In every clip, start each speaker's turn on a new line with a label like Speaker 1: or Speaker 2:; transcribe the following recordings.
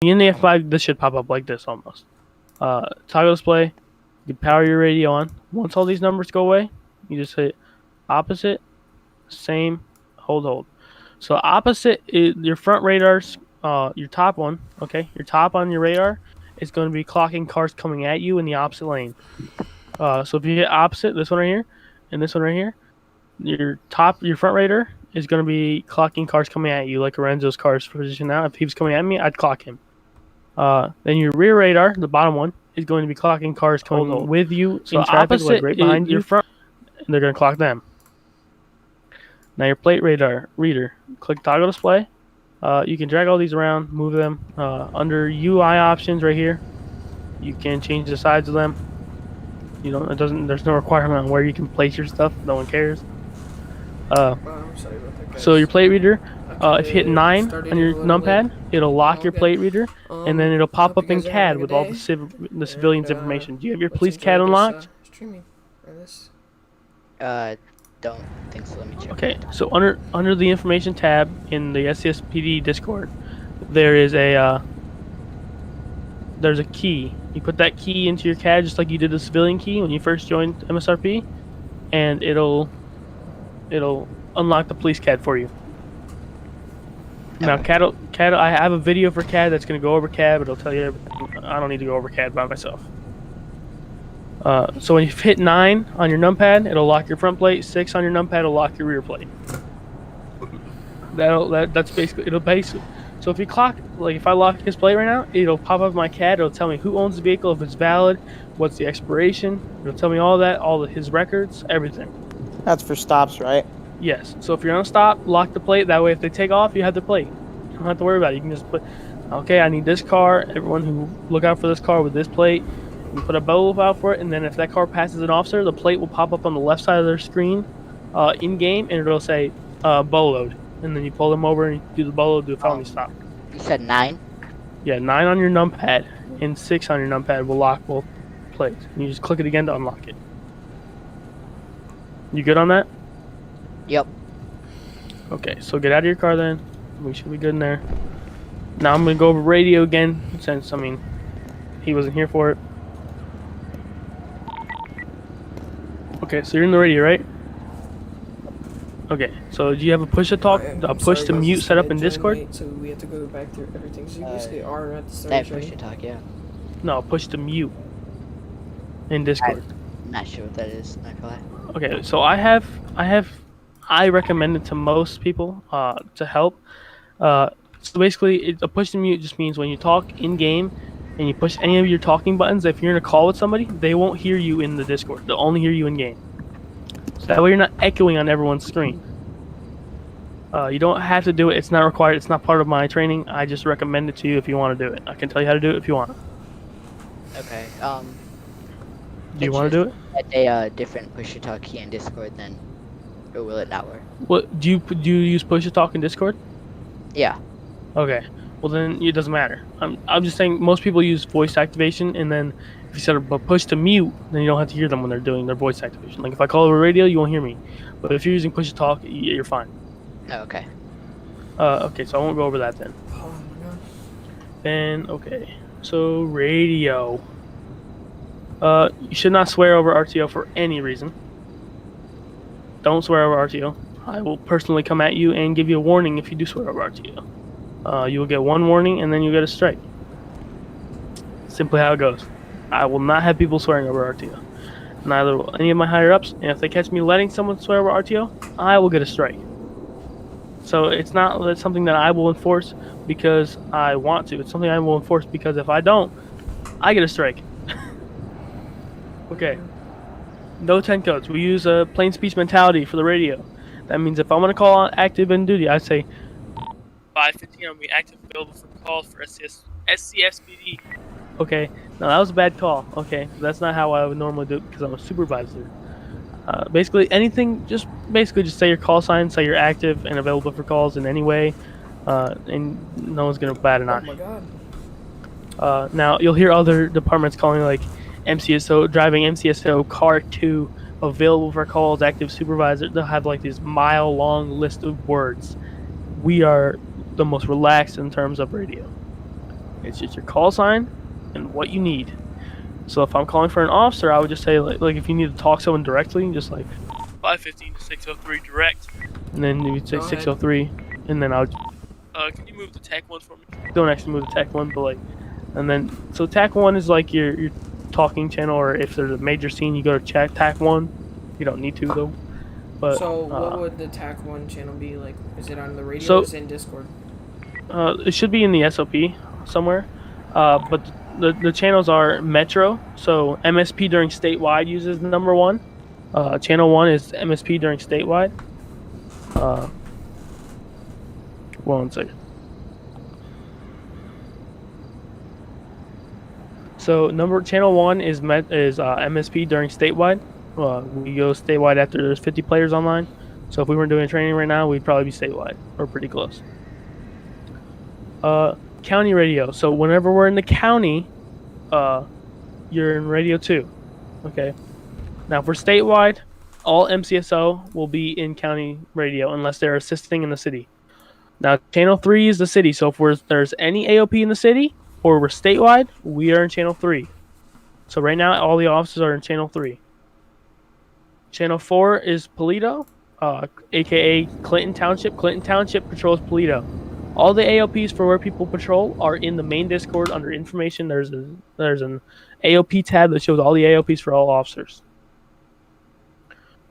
Speaker 1: In the F5, this should pop up like this almost. Toggle display, you power your radio on. Once all these numbers go away, you just hit opposite, same, hold. So opposite is your front radar's, your top one, okay? Your top on your radar is going to be clocking cars coming at you in the opposite lane. So if you hit opposite, this one right here, and this one right here, your front radar is going to be clocking cars coming at you, like Lorenzo's car's position now. If he was coming at me, I'd clock him. Then your rear radar, the bottom one, is going to be clocking cars coming with you in traffic, like right behind your front, and they're going to clock them. Now your plate radar reader, click toggle display. You can drag all these around, move them. Under UI options right here, you can change the size of them. You don't. There's no requirement on where you can place your stuff. No one cares.
Speaker 2: I'm sorry about that, guys.
Speaker 1: So your plate reader, if you hit 9 on your numpad, it'll lock your plate reader, and then it'll pop up in CAD with all the civilians' information. Do you have your police CAD unlocked?
Speaker 2: Streaming or this?
Speaker 3: Don't think so. Let me check.
Speaker 1: Okay, so under the information tab in the SCSPD Discord, there's a key. You put that key into your CAD just like you did the civilian key when you first joined MSRP, and it'll unlock the police CAD for you. Now, CAD, I have a video for CAD that's going to go over CAD, but it'll tell you everything. I don't need to go over CAD by myself. So when you hit 9 on your numpad, it'll lock your front plate. 6 on your numpad, it'll lock your rear plate. That's basically, so if you clock, like if I lock his plate right now, it'll pop up my CAD. It'll tell me who owns the vehicle, if it's valid, what's the expiration. It'll tell me all that, his records, everything.
Speaker 4: That's for stops, right?
Speaker 1: Yes. So if you're on a stop, lock the plate. That way, if they take off, you have the plate. You don't have to worry about it. You can just put, okay, I need this car. Everyone who look out for this car with this plate. You put a bow loop out for it, and then if that car passes an officer, the plate will pop up on the left side of their screen, in game, and it'll say bow load. And then you pull them over and you do the bow load, do a felony stop.
Speaker 3: You said 9?
Speaker 1: Yeah, 9 on your numpad and 6 on your numpad will lock both plates. And you just click it again to unlock it. You good on that?
Speaker 3: Yep.
Speaker 1: Okay, so get out of your car then. We should be good in there. Now I'm going to go over radio again, since, I mean, he wasn't here for it. Okay, so you're in the radio, right? Okay, so do you have a push to talk, a push to mute set up in Discord?
Speaker 2: Late, so we have to go back through everything. So you basically are at the start.
Speaker 3: That push to talk, yeah.
Speaker 1: No, push to mute in Discord.
Speaker 3: I'm not sure what that is. Not gonna lie.
Speaker 1: Okay, so I recommend it to most people to help. So basically, a push to mute just means when you talk in game and you push any of your talking buttons, if you're in a call with somebody, they won't hear you in the Discord. They'll only hear you in game. So that way you're not echoing on everyone's screen. You don't have to do it. It's not required. It's not part of my training. I just recommend it to you if you want to do it. I can tell you how to do it if you want.
Speaker 3: Okay.
Speaker 1: Do you want to do it?
Speaker 3: A different push to talk key in Discord then, or will it not work?
Speaker 1: What do you use push to talk in Discord?
Speaker 3: Yeah.
Speaker 1: Okay. Well then it doesn't matter. I'm just saying most people use voice activation, and then if you set up a push to mute, then you don't have to hear them when they're doing their voice activation. Like if I call over radio, you won't hear me. But if you're using push to talk, you're fine.
Speaker 3: Oh, okay.
Speaker 1: Okay, so I won't go over that then.
Speaker 2: Oh my god.
Speaker 1: Then okay. So radio. You should not swear over RTO for any reason. Don't swear over RTO. I will personally come at you and give you a warning if you do swear over RTO. You will get 1 warning and then you get a strike. Simply how it goes. I will not have people swearing over RTO. Neither will any of my higher ups, and if they catch me letting someone swear over RTO, I will get a strike. So it's not something that I will enforce because I want to. It's something I will enforce because if I don't, I get a strike. Okay. No 10 codes. We use a plain speech mentality for the radio. That means if I'm going to call on active and duty, I say 5:15 I'll be active available for calls for SCSPD. Okay. Now that was a bad call. Okay. That's not how I would normally do it because I'm a supervisor. Basically anything, just say your call sign, say you're active and available for calls in any way, and no one's going to bat an eye.
Speaker 2: Oh my god.
Speaker 1: Now you'll hear other departments calling like MCSO, driving MCSO car 2, available for calls, active supervisor. They'll have like this mile-long list of words. We are the most relaxed in terms of radio. It's just your call sign and what you need. So if I'm calling for an officer, I would just say like if you need to talk to someone directly, just like 515 to 603 direct, and then you would say
Speaker 2: Go ahead.
Speaker 1: 603, and then I would. Can you move the TAC one for me? Don't actually move the TAC one, but like, and then so TAC one is like your talking channel, or if there's a major scene, you go to chat TAC one. You don't need to though. But
Speaker 2: So what would the TAC 1 channel be like? Is it on the radio
Speaker 1: So-
Speaker 2: or is it in Discord?
Speaker 1: it should be in the SOP somewhere. But the channels are Metro. So MSP during statewide uses number one. Channel one is MSP during statewide. One second. So channel one is MSP during statewide. We go statewide after there's 50 players online. So if we weren't doing training right now, we'd probably be statewide or pretty close. County radio. So whenever we're in the county, you're in radio 2. Okay. Now for statewide, all MCSO will be in county radio unless they're assisting in the city. Now channel 3 is the city. So if there's any AOP in the city or we're statewide, we are in channel 3. So right now all the officers are in channel 3. Channel 4 is Polito, aka Clinton Township. Clinton Township patrols Polito. All the AOPs for where people patrol are in the main Discord under information. There's an AOP tab that shows all the AOPs for all officers.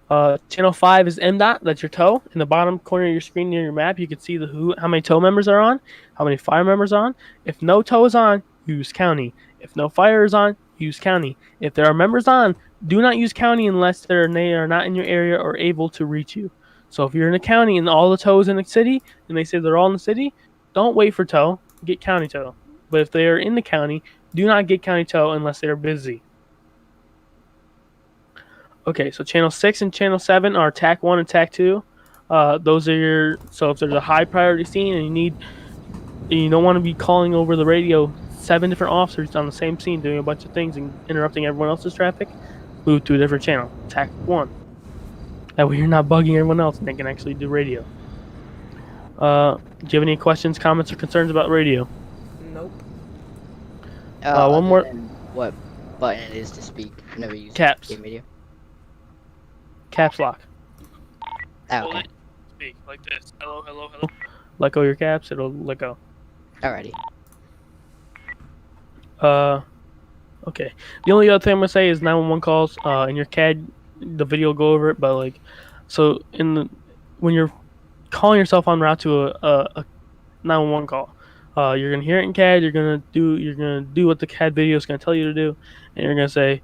Speaker 1: Channel 5 is MDOT. That's your tow. In the bottom corner of your screen near your map, you can see how many tow members are on, how many fire members are on. If no tow is on, use county. If no fire is on, use county. If there are members on, do not use county unless they are not in your area or able to reach you. So if you're in a county and all the tow is in the city, and they say they're all in the city, don't wait for tow. Get county tow. But if they are in the county, do not get county tow unless they are busy. Okay, so channel 6 and channel 7 are TAC 1 and TAC 2. Those are so if there's a high priority scene and you don't want to be calling over the radio 7 different officers on the same scene doing a bunch of things and interrupting everyone else's traffic, move to a different channel, TAC 1. That way you're not bugging everyone else and they can actually do radio. Do you have any questions, comments, or concerns about radio?
Speaker 2: Nope.
Speaker 3: Other
Speaker 1: more-
Speaker 3: than what button it is to speak whenever you use
Speaker 1: Caps.
Speaker 3: game radio.
Speaker 1: Caps lock.
Speaker 3: Oh, okay.
Speaker 1: Speak like this. Hello, hello, hello. Let go of your caps, it'll let go.
Speaker 3: Alrighty.
Speaker 1: Okay. The only other thing I'm gonna say is 911 calls. In your CAD, the video will go over it, but like, so when you're calling yourself on route to a 911 call, you're gonna hear it in CAD. You're gonna do what the CAD video is gonna tell you to do, and you're gonna say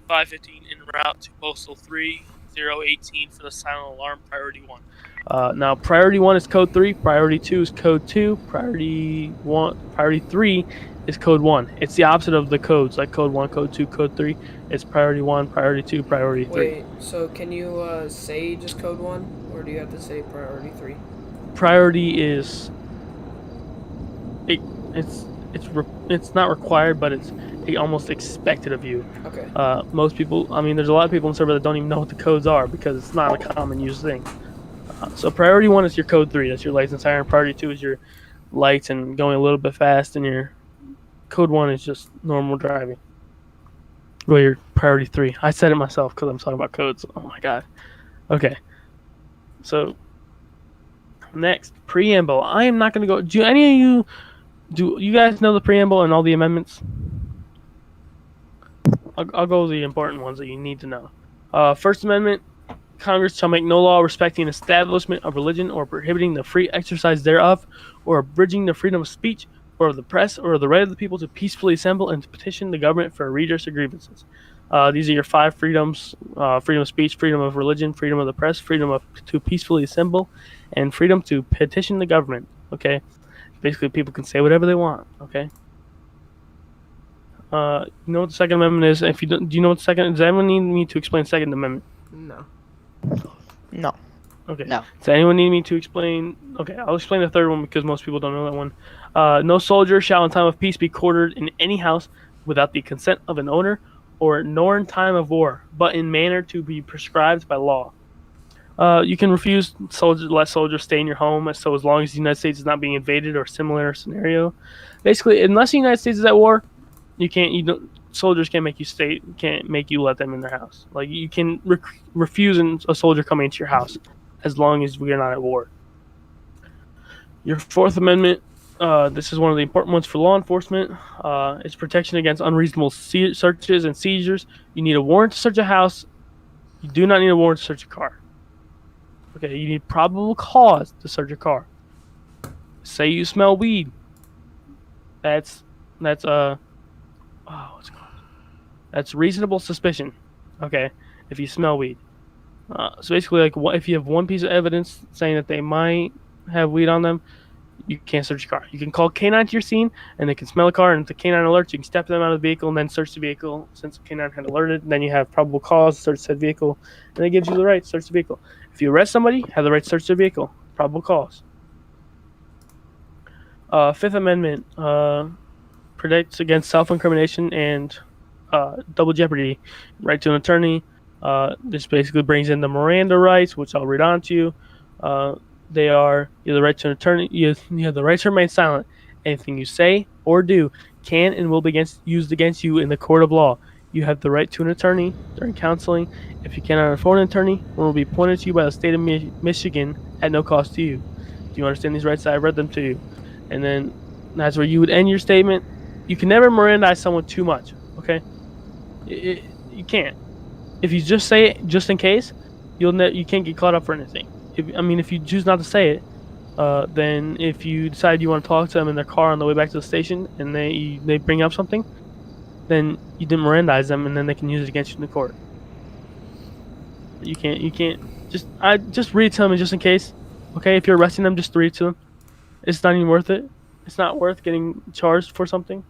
Speaker 1: 515 en route to postal 3018 for the silent alarm priority 1. Now priority 1 is code 3, priority 2 is code 2, priority 3 is code 1. It's the opposite of the codes, like code 1, code 2, code 3. It's priority 1, priority 2, priority 3.
Speaker 2: Wait, so can you say just code 1? Or do you have to say priority 3?
Speaker 1: Priority is it's not required, but it's almost expected of you.
Speaker 2: Okay.
Speaker 1: Most people, there's a lot of people in the server that don't even know what the codes are because it's not a common used thing. So priority 1 is your code 3. That's your lights and siren. Priority 2 is your lights and going a little bit fast, and your code 1 is just normal driving. Well, your priority 3. I said it myself because I'm talking about codes. Oh my god. Okay. So next, preamble. I am not going to go. Do you guys know the preamble and all the amendments? I'll go with the important ones that you need to know. First Amendment, Congress shall make no law respecting an establishment of religion or prohibiting the free exercise thereof or abridging the freedom of speech or of the press or of the right of the people to peacefully assemble and to petition the government for a redress of grievances. These are your 5 freedoms: freedom of speech, freedom of religion, freedom of the press, freedom to peacefully assemble, and freedom to petition the government. Okay, basically people can say whatever they want. Okay. You know what the Second Amendment is? If you don't, do you know what the second? Does anyone need me to explain Second Amendment?
Speaker 2: No.
Speaker 4: No.
Speaker 1: Okay.
Speaker 3: No.
Speaker 1: Does anyone need me to explain? Okay, I'll explain the third one because most people don't know that one. No soldier shall in time of peace be quartered in any house without the consent of an owner, or nor in time of war, but in manner to be prescribed by law. You can refuse let soldiers stay in your home, so as long as the United States is not being invaded or similar scenario. Basically, unless the United States is at war, you can't. You don't. Soldiers can't make you stay. Can't make you let them in their house. Like you can refuse a soldier coming into your house, as long as we are not at war. Your Fourth Amendment. This is one of the important ones for law enforcement. It's protection against unreasonable searches and seizures. You need a warrant to search a house. You do not need a warrant to search a car. Okay, you need probable cause to search a car. Say you smell weed. That's what's it called? That's reasonable suspicion. Okay, if you smell weed. So basically, like, if you have one piece of evidence saying that they might have weed on them, you can't search your car. You can call K9 to your scene, and they can smell a car, and if the K9 alerts, you can step them out of the vehicle and then search the vehicle. Since the K9 had alerted, then you have probable cause to search said vehicle, and it gives you the right to search the vehicle. If you arrest somebody, have the right to search their vehicle. Probable cause. Fifth Amendment protects against self-incrimination and double jeopardy. Right to an attorney. This basically brings in the Miranda rights, which I'll read on to you. They are you have the right to an attorney. You have the right to remain silent. Anything you say or do can and will be used against you in the court of law. You have the right to an attorney during counseling. If you cannot afford an attorney, one will be appointed to you by the state of Michigan at no cost to you. Do you understand these rights? I read them to you. And then that's where you would end your statement. You can never Mirandize someone too much, okay? You can't. If you just say it just in case, you can't get caught up for anything. If you choose not to say it, then if you decide you want to talk to them in their car on the way back to the station and they bring up something, then you didn't Mirandize them, and then they can use it against you in the court. You can't just read it to them just in case. Okay, if you're arresting them, just read it to them. It's not even worth it. It's not worth getting charged for something.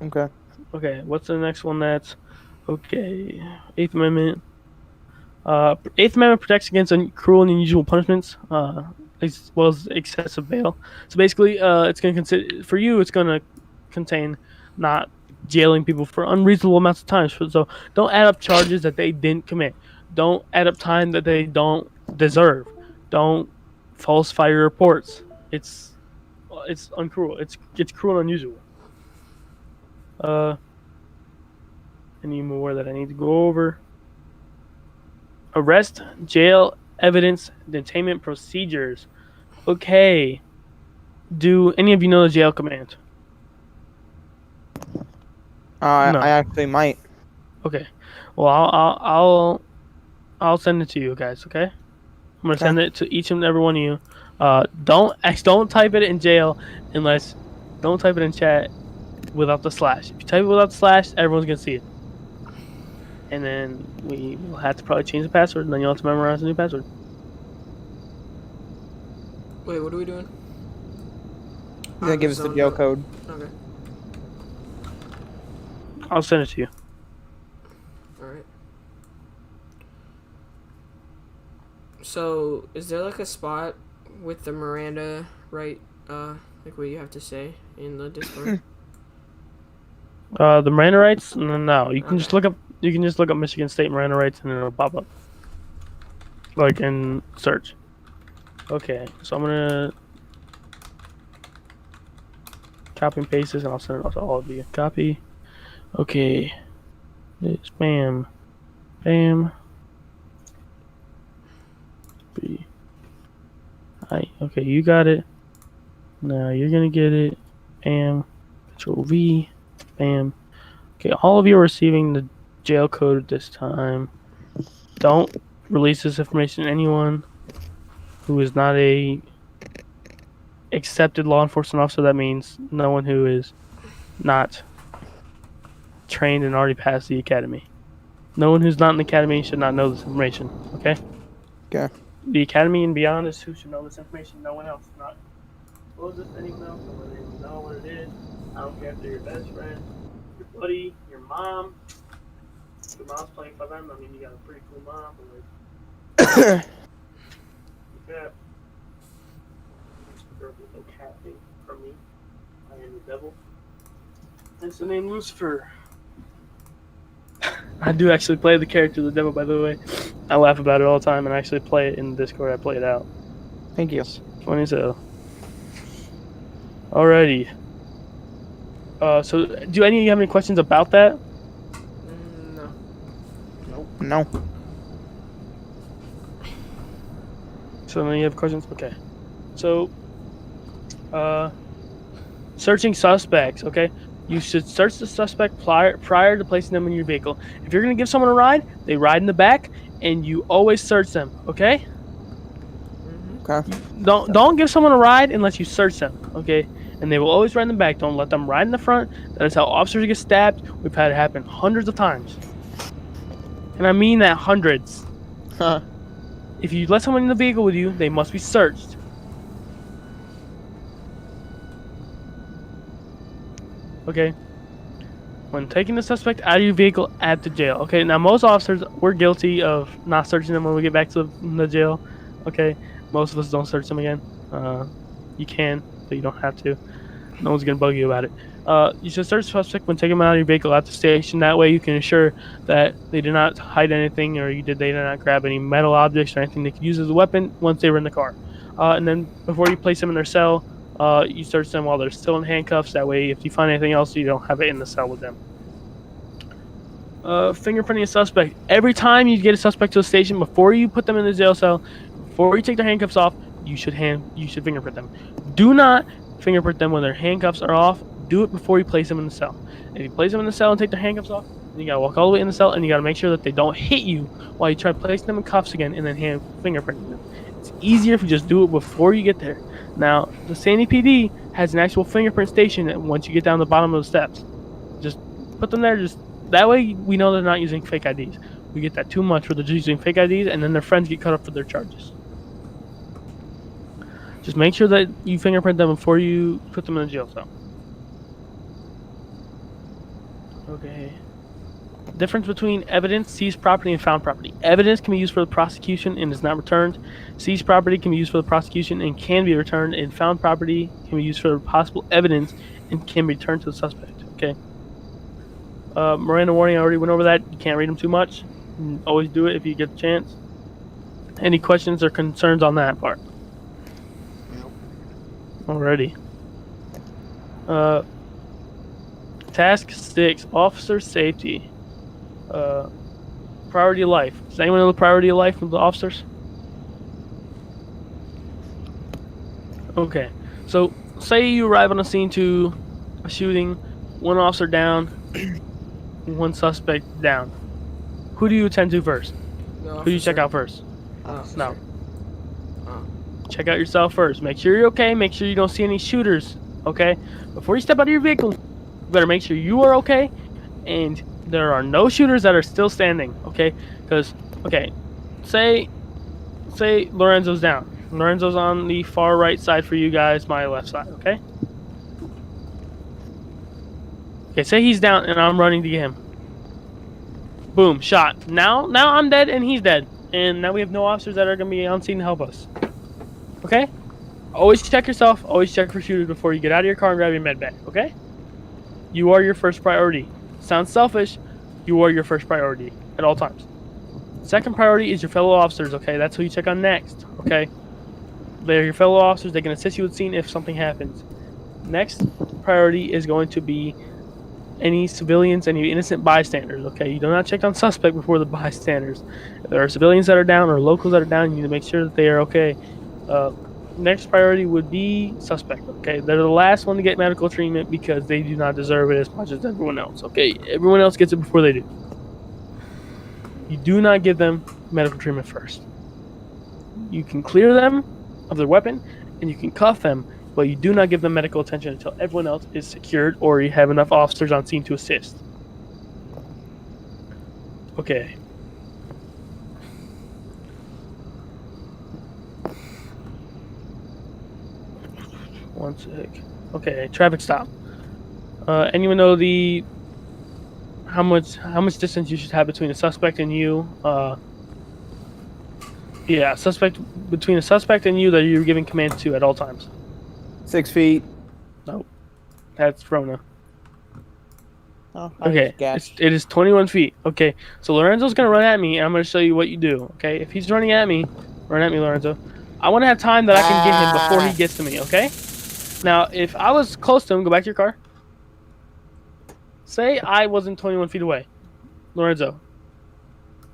Speaker 4: Okay.
Speaker 1: Okay, what's the next one? That's okay. Eighth Amendment. Eighth Amendment protects against cruel and unusual punishments, as well as excessive bail. So basically, it's going to for you. It's going to contain not jailing people for unreasonable amounts of time. So don't add up charges that they didn't commit. Don't add up time that they don't deserve. Don't falsify your reports. It's uncruel. It's cruel and unusual. Any more that I need to go over? Arrest, jail, evidence, detainment procedures. Okay. Do any of you know the jail command?
Speaker 4: No. I actually might.
Speaker 1: Okay. Well, I'll send it to you guys. Okay. I'm gonna send it to each and every one of you. Don't type it in jail don't type it in chat without the slash. If you type it without the slash, everyone's gonna see it. And then we will have to probably change the password, and then you'll have to memorize a new password.
Speaker 2: Wait, what are we doing?
Speaker 4: He's gonna give us the jail code.
Speaker 2: Okay.
Speaker 1: I'll send it to you.
Speaker 2: Alright. So, is there like a spot with the Miranda right, like what you have to say in the Discord?
Speaker 1: The Miranda rights? No. You can just look up. You can just look up Michigan State Miranda rights, and it'll pop up. Like in search. Okay, so I'm gonna copy and paste this, and I'll send it out to all of you. Copy. Okay. It's bam, bam. B. Okay, you got it. Now you're gonna get it. Bam. Control V. Bam. Okay, all of you are receiving the jail code at this time. Don't release this information to anyone who is not a accepted law enforcement officer. That means no one who is not trained and already passed the academy. No one who's not in the academy should not know this information. Okay?
Speaker 4: Okay.
Speaker 1: The academy and beyond is who should know this information. No one else. Not disclose this to anyone else. No one else know what it is. I don't care if they're your best friend, your buddy, your mom. If your mom's playing for them, I mean, you got a pretty cool mom. But like, yeah. There's no cat thing from me. I am the devil. Hence the name Lucifer. I do actually play the character of the devil, by the way. I laugh about it all the time, and I actually play it in Discord. I play it out.
Speaker 4: Thank you.
Speaker 1: It's funny as hell. Alrighty. So do any of you have any questions about that?
Speaker 2: No.
Speaker 4: No.
Speaker 1: So none of you have questions? Okay. So, searching suspects, okay? You should search the suspect prior to placing them in your vehicle. If you're going to give someone a ride, they ride in the back, and you always search them, okay?
Speaker 4: Okay.
Speaker 1: Don't give someone a ride unless you search them, okay? And they will always ride in the back. Don't let them ride in the front. That is how officers get stabbed. We've had it happen hundreds of times. And I mean that hundreds.
Speaker 4: Huh.
Speaker 1: If you let someone in the vehicle with you, they must be searched. Okay? When taking the suspect out of your vehicle at the jail. Okay, now most officers, we're guilty of not searching them when we get back to the jail. Okay? Most of us don't search them again. You can, but you don't have to. No one's going to bug you about it. You should search the suspect when taking them out of your vehicle at the station. That way you can ensure that they did not hide anything, or they did not grab any metal objects or anything they could use as a weapon once they were in the car. And then before you place them in their cell, you search them while they're still in handcuffs. That way if you find anything else, you don't have it in the cell with them. Fingerprinting a suspect. Every time you get a suspect to a station, before you put them in the jail cell, before you take their handcuffs off, you should fingerprint them. Do not fingerprint them when their handcuffs are off. Do it before you place them in the cell. If you place them in the cell and take their handcuffs off, then you gotta walk all the way in the cell, and you gotta make sure that they don't hit you while you try placing them in cuffs again and then fingerprinting them. It's easier if you just do it before you get there. Now, the Sandy PD has an actual fingerprint station that once you get down the bottom of the steps. Just put them there. Just that way we know they're not using fake IDs. We get that too much where they're just using fake IDs, and then their friends get cut up for their charges. Just make sure that you fingerprint them before you put them in the jail cell. Okay. Difference between evidence, seized property, and found property. Evidence can be used for the prosecution and is not returned. Seized property can be used for the prosecution and can be returned. And found property can be used for possible evidence and can be returned to the suspect. Okay. Miranda warning, I already went over that. You can't read them too much. Always do it if you get the chance. Any questions or concerns on that part? Alrighty. Task 6, officer safety. Priority of life. Does anyone know the priority of life of the officers? Okay. So, say you arrive on a scene to a shooting, one officer down, one suspect down. Who do you attend to first? Who do you check out first? No. Check out yourself first. Make sure you're okay. Make sure you don't see any shooters. Okay? Before you step out of your vehicle, you better make sure you are okay and there are no shooters that are still standing. Okay? Because, okay, say Lorenzo's down. Lorenzo's on the far right side for you guys, my left side. Okay? Okay, say he's down and I'm running to get him. Boom, shot. Now I'm dead and he's dead. And now we have no officers that are going to be on scene to help us. Okay? Always check yourself. Always check for shooters before you get out of your car and grab your med bag. Okay? You are your first priority. Sounds selfish. You are your first priority at all times. Second priority is your fellow officers. Okay? That's who you check on next. Okay? They're your fellow officers. They can assist you with the scene if something happens. Next priority is going to be any civilians, any innocent bystanders. Okay? You do not check on suspect before the bystanders. If there are civilians that are down or locals that are down, you need to make sure that they are okay. Next priority would be suspect. Okay, they're the last one to get medical treatment because they do not deserve it as much as everyone else. Okay, everyone else gets it before they do. You do not give them medical treatment first. You can clear them of their weapon and you can cuff them, but you do not give them medical attention until everyone else is secured or you have enough officers on scene to assist. Okay. One sec. Okay, traffic stop. Anyone know how much distance you should have between a suspect and you? Between a suspect and you that you're giving command to at all times.
Speaker 4: 6 feet.
Speaker 1: Nope. That's Rona.
Speaker 4: Oh, I
Speaker 1: Okay,
Speaker 4: just guessed.
Speaker 1: it is 21 feet. Okay, so Lorenzo's gonna run at me, and I'm gonna show you what you do. Okay, if he's running at me, run at me, Lorenzo. I want to have time that I can get him before he gets to me. Okay. Now, if I was close to him, go back to your car. Say I wasn't 21 feet away, Lorenzo.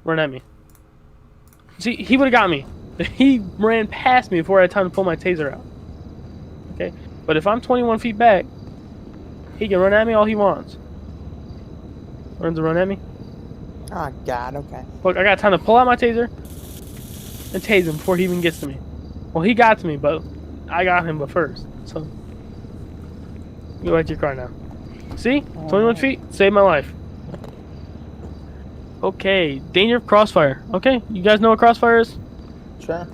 Speaker 1: Run at me. See, he would have got me. He ran past me before I had time to pull my taser out. Okay, but if I'm 21 feet back, he can run at me all he wants. Lorenzo, run at me.
Speaker 4: Oh, God, okay.
Speaker 1: Look, I got time to pull out my taser and tase him before he even gets to me. Well, he got to me, but I got him but first. So, go back to your car now. See? 21 feet? Saved my life. Okay, danger of crossfire. Okay, you guys know what crossfire is?
Speaker 4: Sure.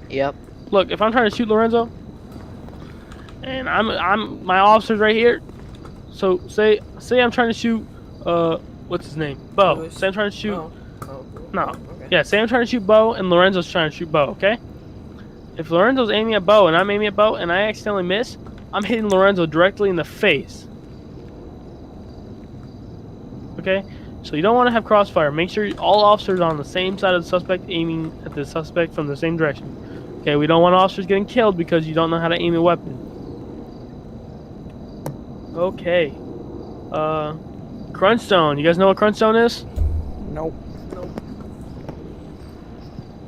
Speaker 3: Yep.
Speaker 1: Look, if I'm trying to shoot Lorenzo, and my officer's right here. So say I'm trying to shoot what's his name? Bo.
Speaker 2: Lewis.
Speaker 1: Say I'm trying to shoot
Speaker 2: Cool.
Speaker 1: No.
Speaker 2: Okay.
Speaker 1: Yeah, say I'm trying to shoot Bo and Lorenzo's trying to shoot Bo, okay? If Lorenzo's aiming at Bo and I'm aiming at Bo and I accidentally miss, I'm hitting Lorenzo directly in the face. Okay? So you don't want to have crossfire. Make sure all officers are on the same side of the suspect, aiming at the suspect from the same direction. Okay, we don't want officers getting killed because you don't know how to aim a weapon. Okay. Crunchstone. You guys know what Crunchstone is?
Speaker 4: Nope.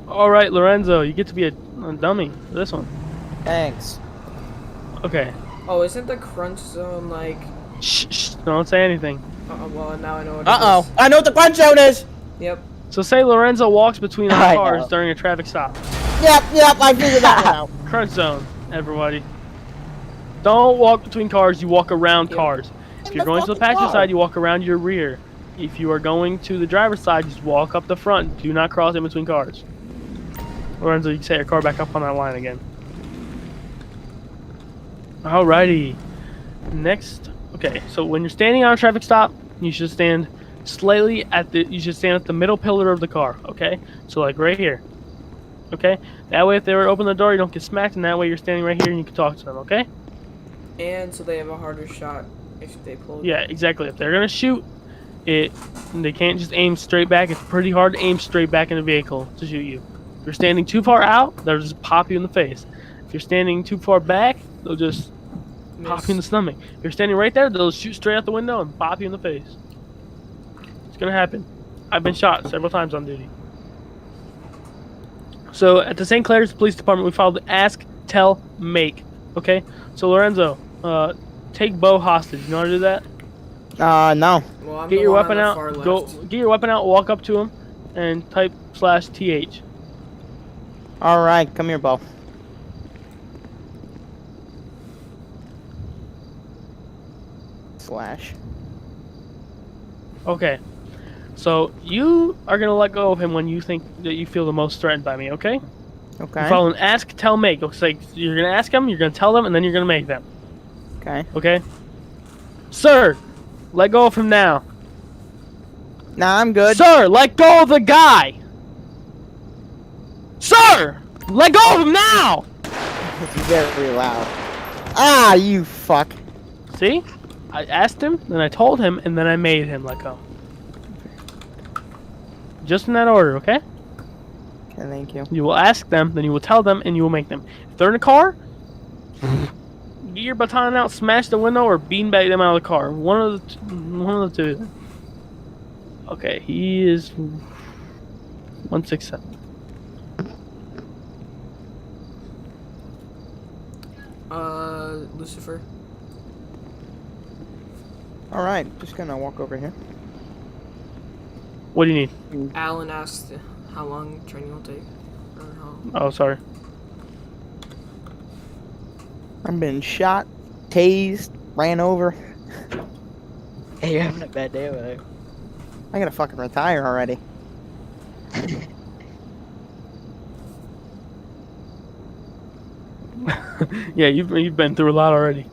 Speaker 1: Alright, Lorenzo, you get to be a dummy for this one.
Speaker 4: Thanks.
Speaker 1: Okay.
Speaker 2: Oh, isn't the crunch zone like?
Speaker 1: Shh, don't say anything.
Speaker 2: Well, now I know what it
Speaker 4: Uh-oh.
Speaker 2: is.
Speaker 4: I know what the crunch zone is!
Speaker 2: Yep.
Speaker 1: So say Lorenzo walks between our
Speaker 3: I
Speaker 1: cars
Speaker 3: know.
Speaker 1: during a traffic stop.
Speaker 4: Yep, I figured that one out.
Speaker 1: Crunch zone, everybody. Don't walk between cars, you walk around
Speaker 2: Yep.
Speaker 1: cars. If you're going to the passenger side, you walk around your rear. If you are going to the driver's side, just walk up the front. Do not cross in between cars. Lorenzo, you can set your car back up on that line again. Alrighty. Next. Okay, so when you're standing on a traffic stop, you should stand slightly at the middle pillar of the car, okay? So like right here. Okay? That way if they were to open the door, you don't get smacked, and that way you're standing right here and you can talk to them, okay?
Speaker 2: And so they have a harder shot if they pull.
Speaker 1: Yeah, exactly. If they're gonna shoot it, they can't just aim straight back. It's pretty hard to aim straight back in the vehicle to shoot you. If you're standing too far out, they'll just pop you in the face. If you're standing too far back, they'll just pop you in the stomach. If you're standing right there, they'll shoot straight out the window and pop you in the face. It's gonna happen. I've been shot several times on duty. So at the St. Clair's Police Department, we followed the ask, tell, make. Okay? So Lorenzo, take Bo hostage. You know how to do that?
Speaker 4: No.
Speaker 2: Well, I'm
Speaker 1: Get
Speaker 2: the
Speaker 1: your
Speaker 2: one
Speaker 1: weapon
Speaker 2: on the
Speaker 1: out.
Speaker 2: far
Speaker 1: Go
Speaker 2: left.
Speaker 1: get your weapon out. Walk up to him, and type /th.
Speaker 4: Alright, come here, Bo. Slash.
Speaker 1: Okay. So you are gonna let go of him when you think that you feel the most threatened by me. Okay?
Speaker 4: Okay.
Speaker 1: You follow an ask, tell, make. Looks like you're gonna ask them, you're gonna tell them, and then you're gonna make them.
Speaker 4: Okay.
Speaker 1: Okay? Sir, let go of him now.
Speaker 4: Nah, I'm good.
Speaker 1: Sir, let go of the guy. Sir, let go of him now.
Speaker 4: It's very loud. Ah, you fuck.
Speaker 1: See? I asked him, then I told him, and then I made him let go. Just in that order, okay?
Speaker 4: Okay, thank you.
Speaker 1: You will ask them, then you will tell them, and you will make them. If they're in a car, get your baton out, smash the window, or beanbag them out of the car. One of the two. Okay, he is 167.
Speaker 2: Lucifer.
Speaker 4: Alright, just gonna walk over here.
Speaker 1: What do you need?
Speaker 2: Alan asked how long training will take. Or how...
Speaker 1: Oh, sorry.
Speaker 4: I've been shot, tased, ran over.
Speaker 3: Hey, you're having a bad day over there.
Speaker 4: I gotta fucking retire already.
Speaker 1: Yeah, you've been through a lot already.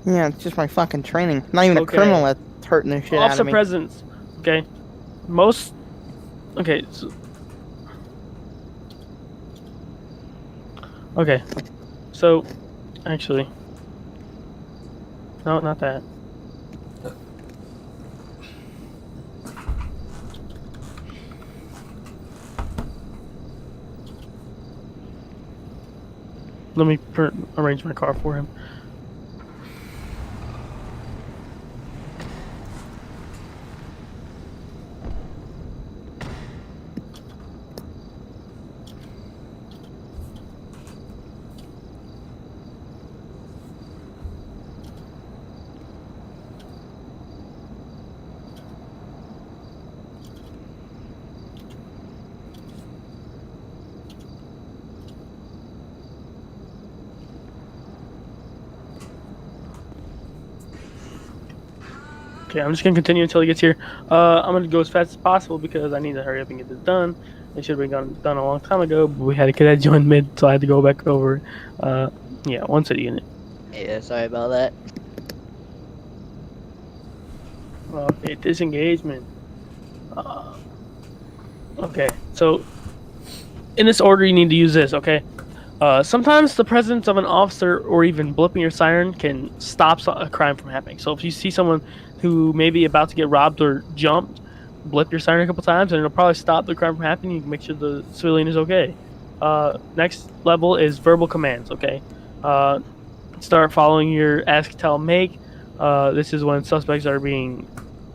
Speaker 4: Yeah, it's just my fucking training. Not even
Speaker 1: Okay.
Speaker 4: a criminal that's hurting the shit out
Speaker 1: Officer
Speaker 4: of me.
Speaker 1: presence. Okay. Most. Okay. So, okay. So, actually. No, not that. Let me arrange my car for him. Okay, I'm just gonna continue until he gets here. I'm gonna go as fast as possible because I need to hurry up and get this done. It should have been done a long time ago, but we had a cadet join mid, so I had to go back over. Yeah, one city unit.
Speaker 3: Yeah, sorry about that.
Speaker 1: Okay, disengagement. Okay, so in this order, you need to use this. Okay. Sometimes the presence of an officer or even blipping your siren can stop a crime from happening. So if you see someone who may be about to get robbed or jumped, blip your siren a couple times, and it'll probably stop the crime from happening. You can make sure the civilian is okay. Next level is verbal commands. Okay. Start following your ask, tell, make. This is when suspects are being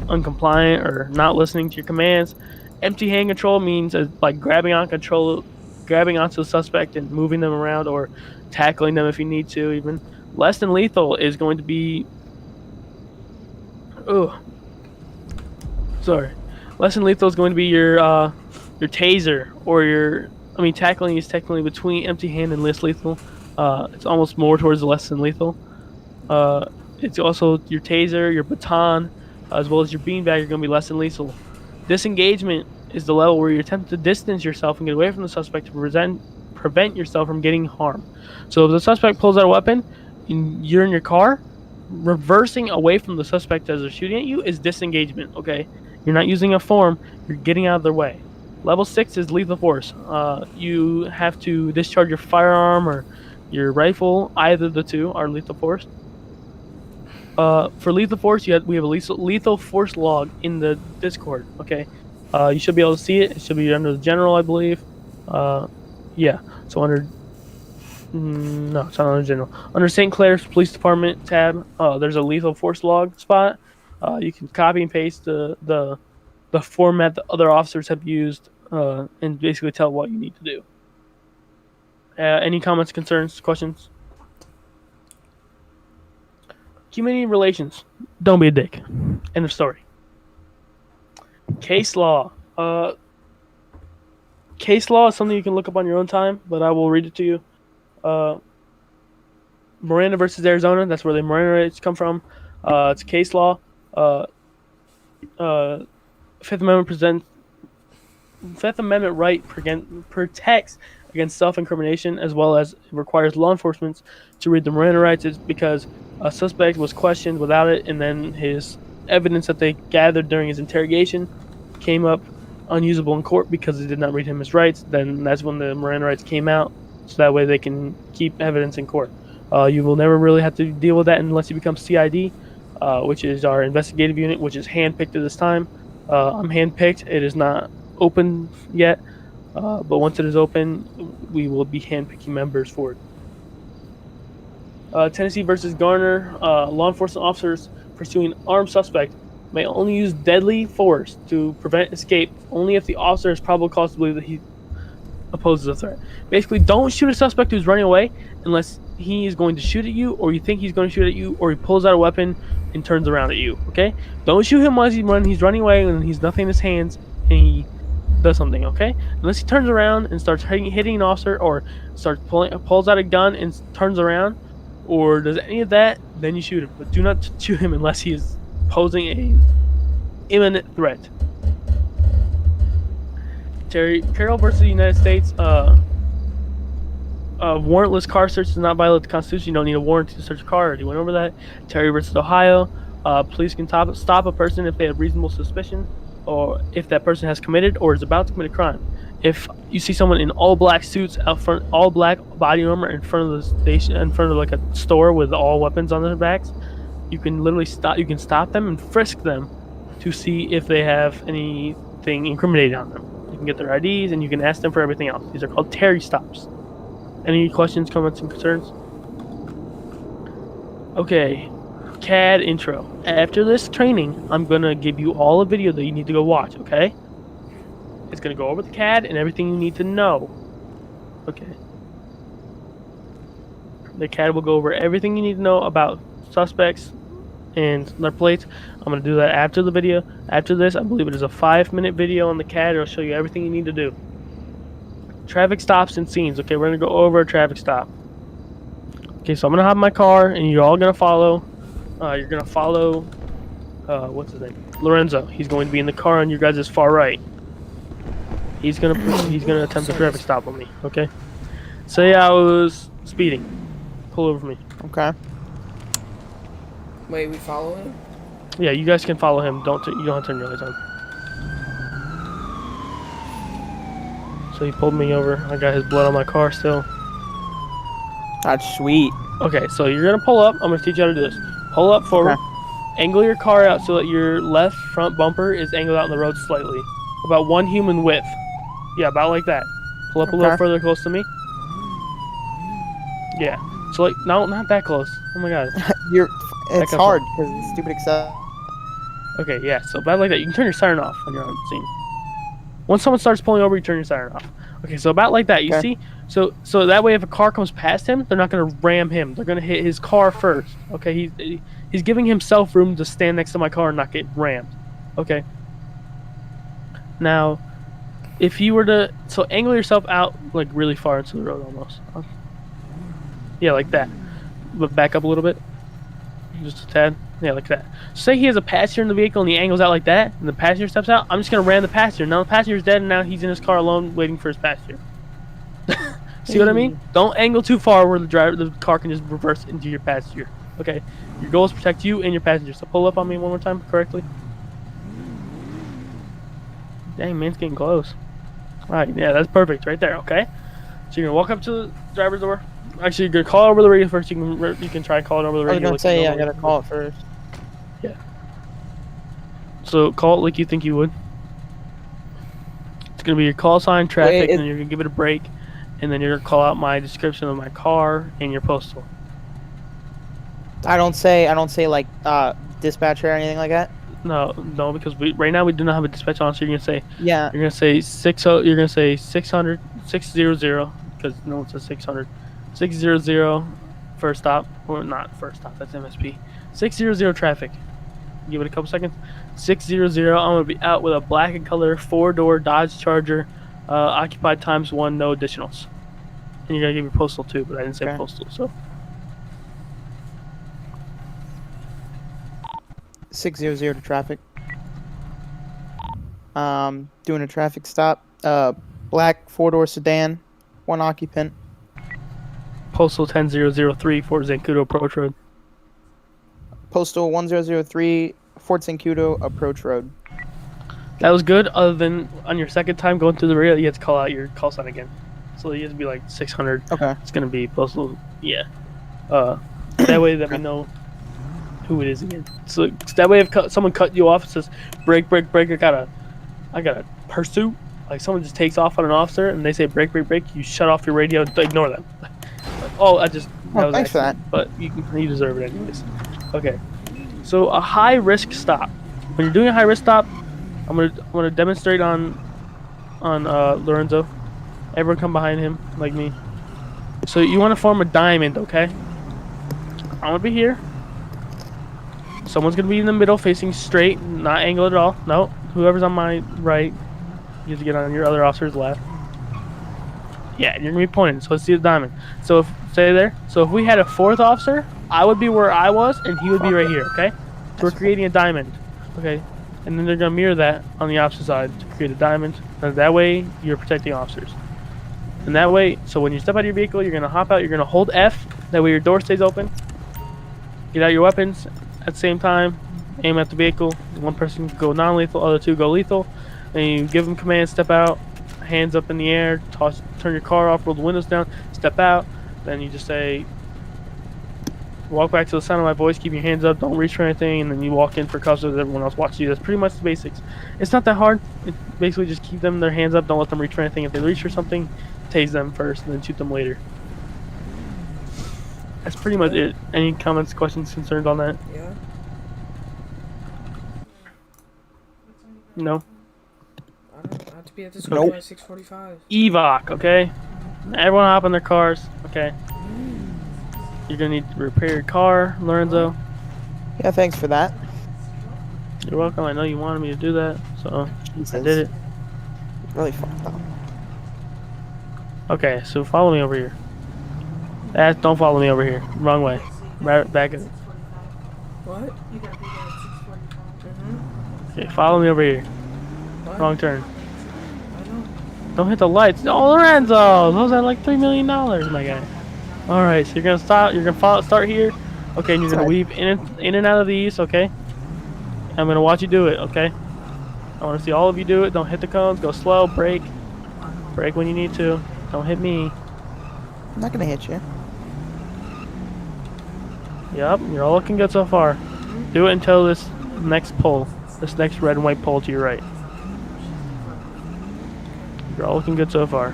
Speaker 1: uncompliant or not listening to your commands. Empty hand control means like grabbing onto the suspect and moving them around or tackling them if you need to. Even less than lethal is going to be. Oh, sorry. Less than lethal is going to be your taser or your. I mean, tackling is technically between empty hand and less lethal. It's almost more towards the less than lethal. It's also your taser, your baton, as well as your beanbag are going to be less than lethal. Disengagement is the level where you attempt to distance yourself and get away from the suspect to prevent yourself from getting harmed. So if the suspect pulls out a weapon and you're in your car, reversing away from the suspect as they're shooting at you is disengagement, okay? You're not using a form, you're getting out of their way. Level 6 is lethal force. You have to discharge your firearm or your rifle. Either the two are lethal force. For lethal force, we have a lethal force log in the Discord. Okay, you should be able to see it. It should be under the general, I believe. Yeah. So under no, it's not under general. Under St. Clair's Police Department tab, there's a lethal force log spot. You can copy and paste the format that other officers have used, and basically tell what you need to do. Any comments, concerns, questions? Community relations. Don't be a dick. End of story. Case law. Case law is something you can look up on your own time, but I will read it to you. Miranda versus Arizona. That's where the Miranda rights come from. It's case law. Fifth Amendment right protects against self-incrimination, as well as requires law enforcement to read the Miranda rights. It's because a suspect was questioned without it, and then his evidence that they gathered during his interrogation came up unusable in court because they did not read him his rights. Then that's when the Miranda rights came out, so that way they can keep evidence in court. You will never really have to deal with that unless you become CID, which is our investigative unit, which is handpicked at this time. I'm handpicked. It is not open yet, but once it is open, we will be handpicking members for it. Tennessee versus Garner. Law enforcement officers pursuing armed suspect may only use deadly force to prevent escape only if the officer has probable cause to believe that he opposes a threat. Basically, don't shoot a suspect who's running away unless he is going to shoot at you, or you think he's going to shoot at you, or he pulls out a weapon and turns around at you. Okay? Don't shoot him while he's running away and he's nothing in his hands and he does something. Okay? Unless he turns around and starts hitting an officer, or pulls out a gun and turns around, or does any of that, then you shoot him. But do not shoot him unless he is posing a imminent threat. Carroll versus the United States. Warrantless car search does not violate the Constitution. You don't need a warrant to search a car. I already went over that. Terry versus Ohio. Police can stop a person if they have reasonable suspicion, or if that person has committed or is about to commit a crime. If you see someone in all black suits out front, all black body armor in front of the station, in front of like a store with all weapons on their backs, you can literally stop. You can stop them and frisk them to see if they have anything incriminating on them. You can get their IDs and you can ask them for everything else. These are called Terry stops. Any questions, comments, and concerns? Okay, CAD intro. After this training, I'm gonna give you all a video that you need to go watch, okay? It's gonna go over the CAD and everything you need to know. Okay. The CAD will go over everything you need to know about suspects and their plates. I'm gonna do that after the video. After this, I believe it is a 5-minute video on the CAD. It'll show you everything you need to do. Traffic stops and scenes. Okay, we're gonna go over a traffic stop. Okay, so I'm gonna hop in my car, and you're all gonna follow. You're gonna follow. What's his name? Lorenzo. He's going to be in the car on your guys' far right. He's gonna attempt a traffic stop on me. Okay. Say I was speeding. Pull over for me.
Speaker 4: Okay.
Speaker 2: Wait, we follow him?
Speaker 1: Yeah, you guys can follow him. You don't have to turn your lights on. So he pulled me over. I got his blood on my car still.
Speaker 4: That's sweet.
Speaker 1: Okay, so you're gonna pull up. I'm gonna teach you how to do this. Pull up forward.
Speaker 4: Okay.
Speaker 1: Angle your car out so that your left front bumper is angled out in the road slightly, about 1 human width. Yeah, about like that. Pull up a little further, close to me. Yeah. So like, no, not that close. Oh my god.
Speaker 4: It's hard because it's stupid Excel.
Speaker 1: Okay, yeah. So about like that. You can turn your siren off on your own scene. Once someone starts pulling over, you turn your siren off. Okay, so about like that. You see? So that way, if a car comes past him, they're not gonna ram him. They're gonna hit his car first. Okay, he's giving himself room to stand next to my car and not get rammed. Okay. Now, if you were to angle yourself out like really far into the road almost. Yeah, like that. But back up a little bit. Just a tad. Yeah, like that. Say he has a passenger in the vehicle and he angles out like that, and the passenger steps out. I'm just gonna ram the passenger. Now the passenger's dead, and now he's in his car alone, waiting for his passenger. See what I mean? Don't angle too far where the car can just reverse into your passenger. Okay. Your goal is to protect you and your passenger. So pull up on me one more time correctly. Dang, man's getting close. All right, yeah, that's perfect right there. Okay. So you're gonna walk up to the driver's door. Actually, you're gonna call over the radio first. You can try and call it over the radio.
Speaker 4: I was gonna say, I gotta call it first.
Speaker 1: Yeah. So call it like you think you would. It's gonna be your call sign, traffic, and then you're gonna give it a break, and then you're gonna call out my description of my car and your postal.
Speaker 4: I don't say like dispatcher or anything like that.
Speaker 1: No, because right now we do not have a dispatch on. So you're gonna say
Speaker 4: yeah.
Speaker 1: You're gonna say 60. You're gonna say 600 600 because no one says 600. 600 first stop, or not first stop, that's MSP. 600 traffic. Give it a couple seconds. 600. I'm gonna be out with a black and color 4-door Dodge Charger, occupied ×1, no additionals. And you're gonna give your postal too, but I didn't say postal, so.
Speaker 4: 600 to traffic. Doing a traffic stop. Black 4-door sedan, 1 occupant.
Speaker 1: Postal 10003, Fort Zancudo Approach Road.
Speaker 4: Postal 1003, Fort Zancudo Approach Road.
Speaker 1: That was good, other than on your second time going through the radio, you have to call out your call sign again. So you have to be like 600.
Speaker 4: Okay.
Speaker 1: It's going to be postal, yeah. That way that we know who it is again. So that way if someone cut you off, it says, break, break, break, I got a pursuit. Like someone just takes off on an officer and they say, break, break, break, you shut off your radio and ignore them.
Speaker 4: Thanks for that.
Speaker 1: But you deserve it anyways. Okay. So a high risk stop. When you're doing a high risk stop, I'm gonna demonstrate on Lorenzo. Everyone come behind him like me. So you want to form a diamond, okay? I'm gonna be here. Someone's gonna be in the middle, facing straight, not angled at all. No, whoever's on my right, you have to get on your other officer's left. Yeah, and you're gonna be pointing, so let's see the diamond. So if stay there. So if we had a 4th officer, I would be where I was, and he would be right here. Okay. So we're creating a diamond. Okay. And then they're gonna mirror that on the opposite side to create a diamond. And that way, you're protecting officers. And that way, so when you step out of your vehicle, you're gonna hop out. You're gonna hold F. That way, your door stays open. Get out your weapons at the same time. Aim at the vehicle. One person can go non-lethal, other 2 go lethal. And you give them command, step out. Hands up in the air, turn your car off, roll the windows down, step out. Then you just say, walk back to the sound of my voice, keep your hands up, don't reach for anything, and then you walk in for cuffs with everyone else watching you. That's pretty much the basics. It's not that hard. It's basically just keep their hands up, don't let them reach for anything. If they reach for something, tase them first and then shoot them later. That's pretty much it. Any comments, questions, concerns on that?
Speaker 2: Yeah.
Speaker 1: No.
Speaker 2: I have to be at the school
Speaker 4: Nope.
Speaker 2: by 6:45.
Speaker 1: Evoc, okay? Everyone hop in their cars, okay? You're gonna need to repair your car, Lorenzo.
Speaker 4: Yeah, thanks for that.
Speaker 1: You're welcome. I know you wanted me to do that, so
Speaker 4: Jesus.
Speaker 1: I did it.
Speaker 4: Really fucked up.
Speaker 1: Okay, so follow me over here. Don't follow me over here. Wrong way. Right back.
Speaker 2: What?
Speaker 1: Okay, follow me over here.
Speaker 2: What?
Speaker 1: Wrong turn.
Speaker 2: I know.
Speaker 1: Don't hit the lights. Oh, Lorenzo! Those are like $3 million, my guy. Alright, so you're gonna stop. You're gonna start here. Okay, and you're gonna weave in and out of these, okay? I'm gonna watch you do it, okay? I wanna see all of you do it. Don't hit the cones. Go slow. Brake. Brake when you need to. Don't hit me.
Speaker 4: I'm not gonna hit you.
Speaker 1: Yep, you're all looking good so far. Do it until this next pole. This next red and white pole to your right. You're all looking good so far.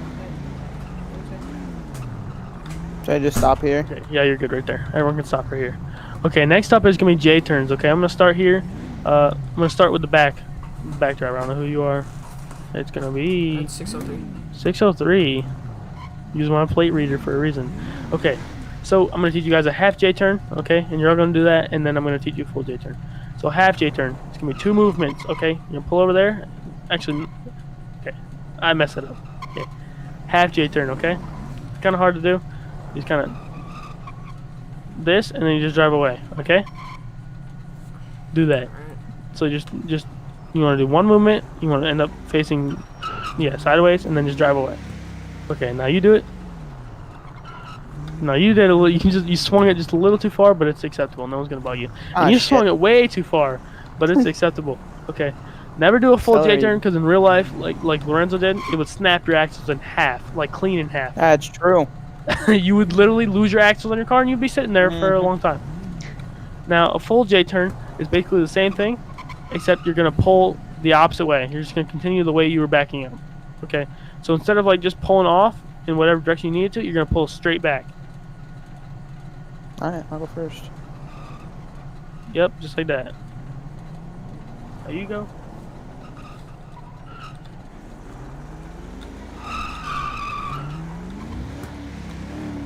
Speaker 4: Should I just stop here?
Speaker 1: Okay, yeah, you're good right there. Everyone can stop right here. Okay, next up is gonna be J turns. Okay, I'm gonna start here. I'm gonna start with the back driver. I don't know who you are. It's gonna be
Speaker 2: That's 6:03.
Speaker 1: 603. Use my plate reader for a reason. Okay, so I'm gonna teach you guys a half J turn. Okay, and you're all gonna do that, and then I'm gonna teach you a full J turn. So half J turn. It's gonna be 2 movements. Okay, you're gonna pull over there. Actually, okay, I messed it up. Okay, half J turn. Okay, kind of hard to do. You just kind of this, and then you just drive away. Okay, do that. So just you want to do 1 movement. You want to end up facing, yeah, sideways, and then just drive away. Okay, now you do it. No, you did a little. You swung it just a little too far, but it's acceptable. No one's gonna bug you. And you swung it way too far, but it's acceptable. Okay, never do a full J turn because in real life, like Lorenzo did, it would snap your axles in half, like clean in half.
Speaker 4: That's true.
Speaker 1: You would literally lose your axles on your car, and you'd be sitting there for a long time. Now, a full J turn is basically the same thing, except you're gonna pull the opposite way. You're just gonna continue the way you were backing up. Okay, so instead of like just pulling off in whatever direction you need to, you're gonna pull straight back.
Speaker 4: Alright, I'll go first.
Speaker 1: Yep, just like that. There you go.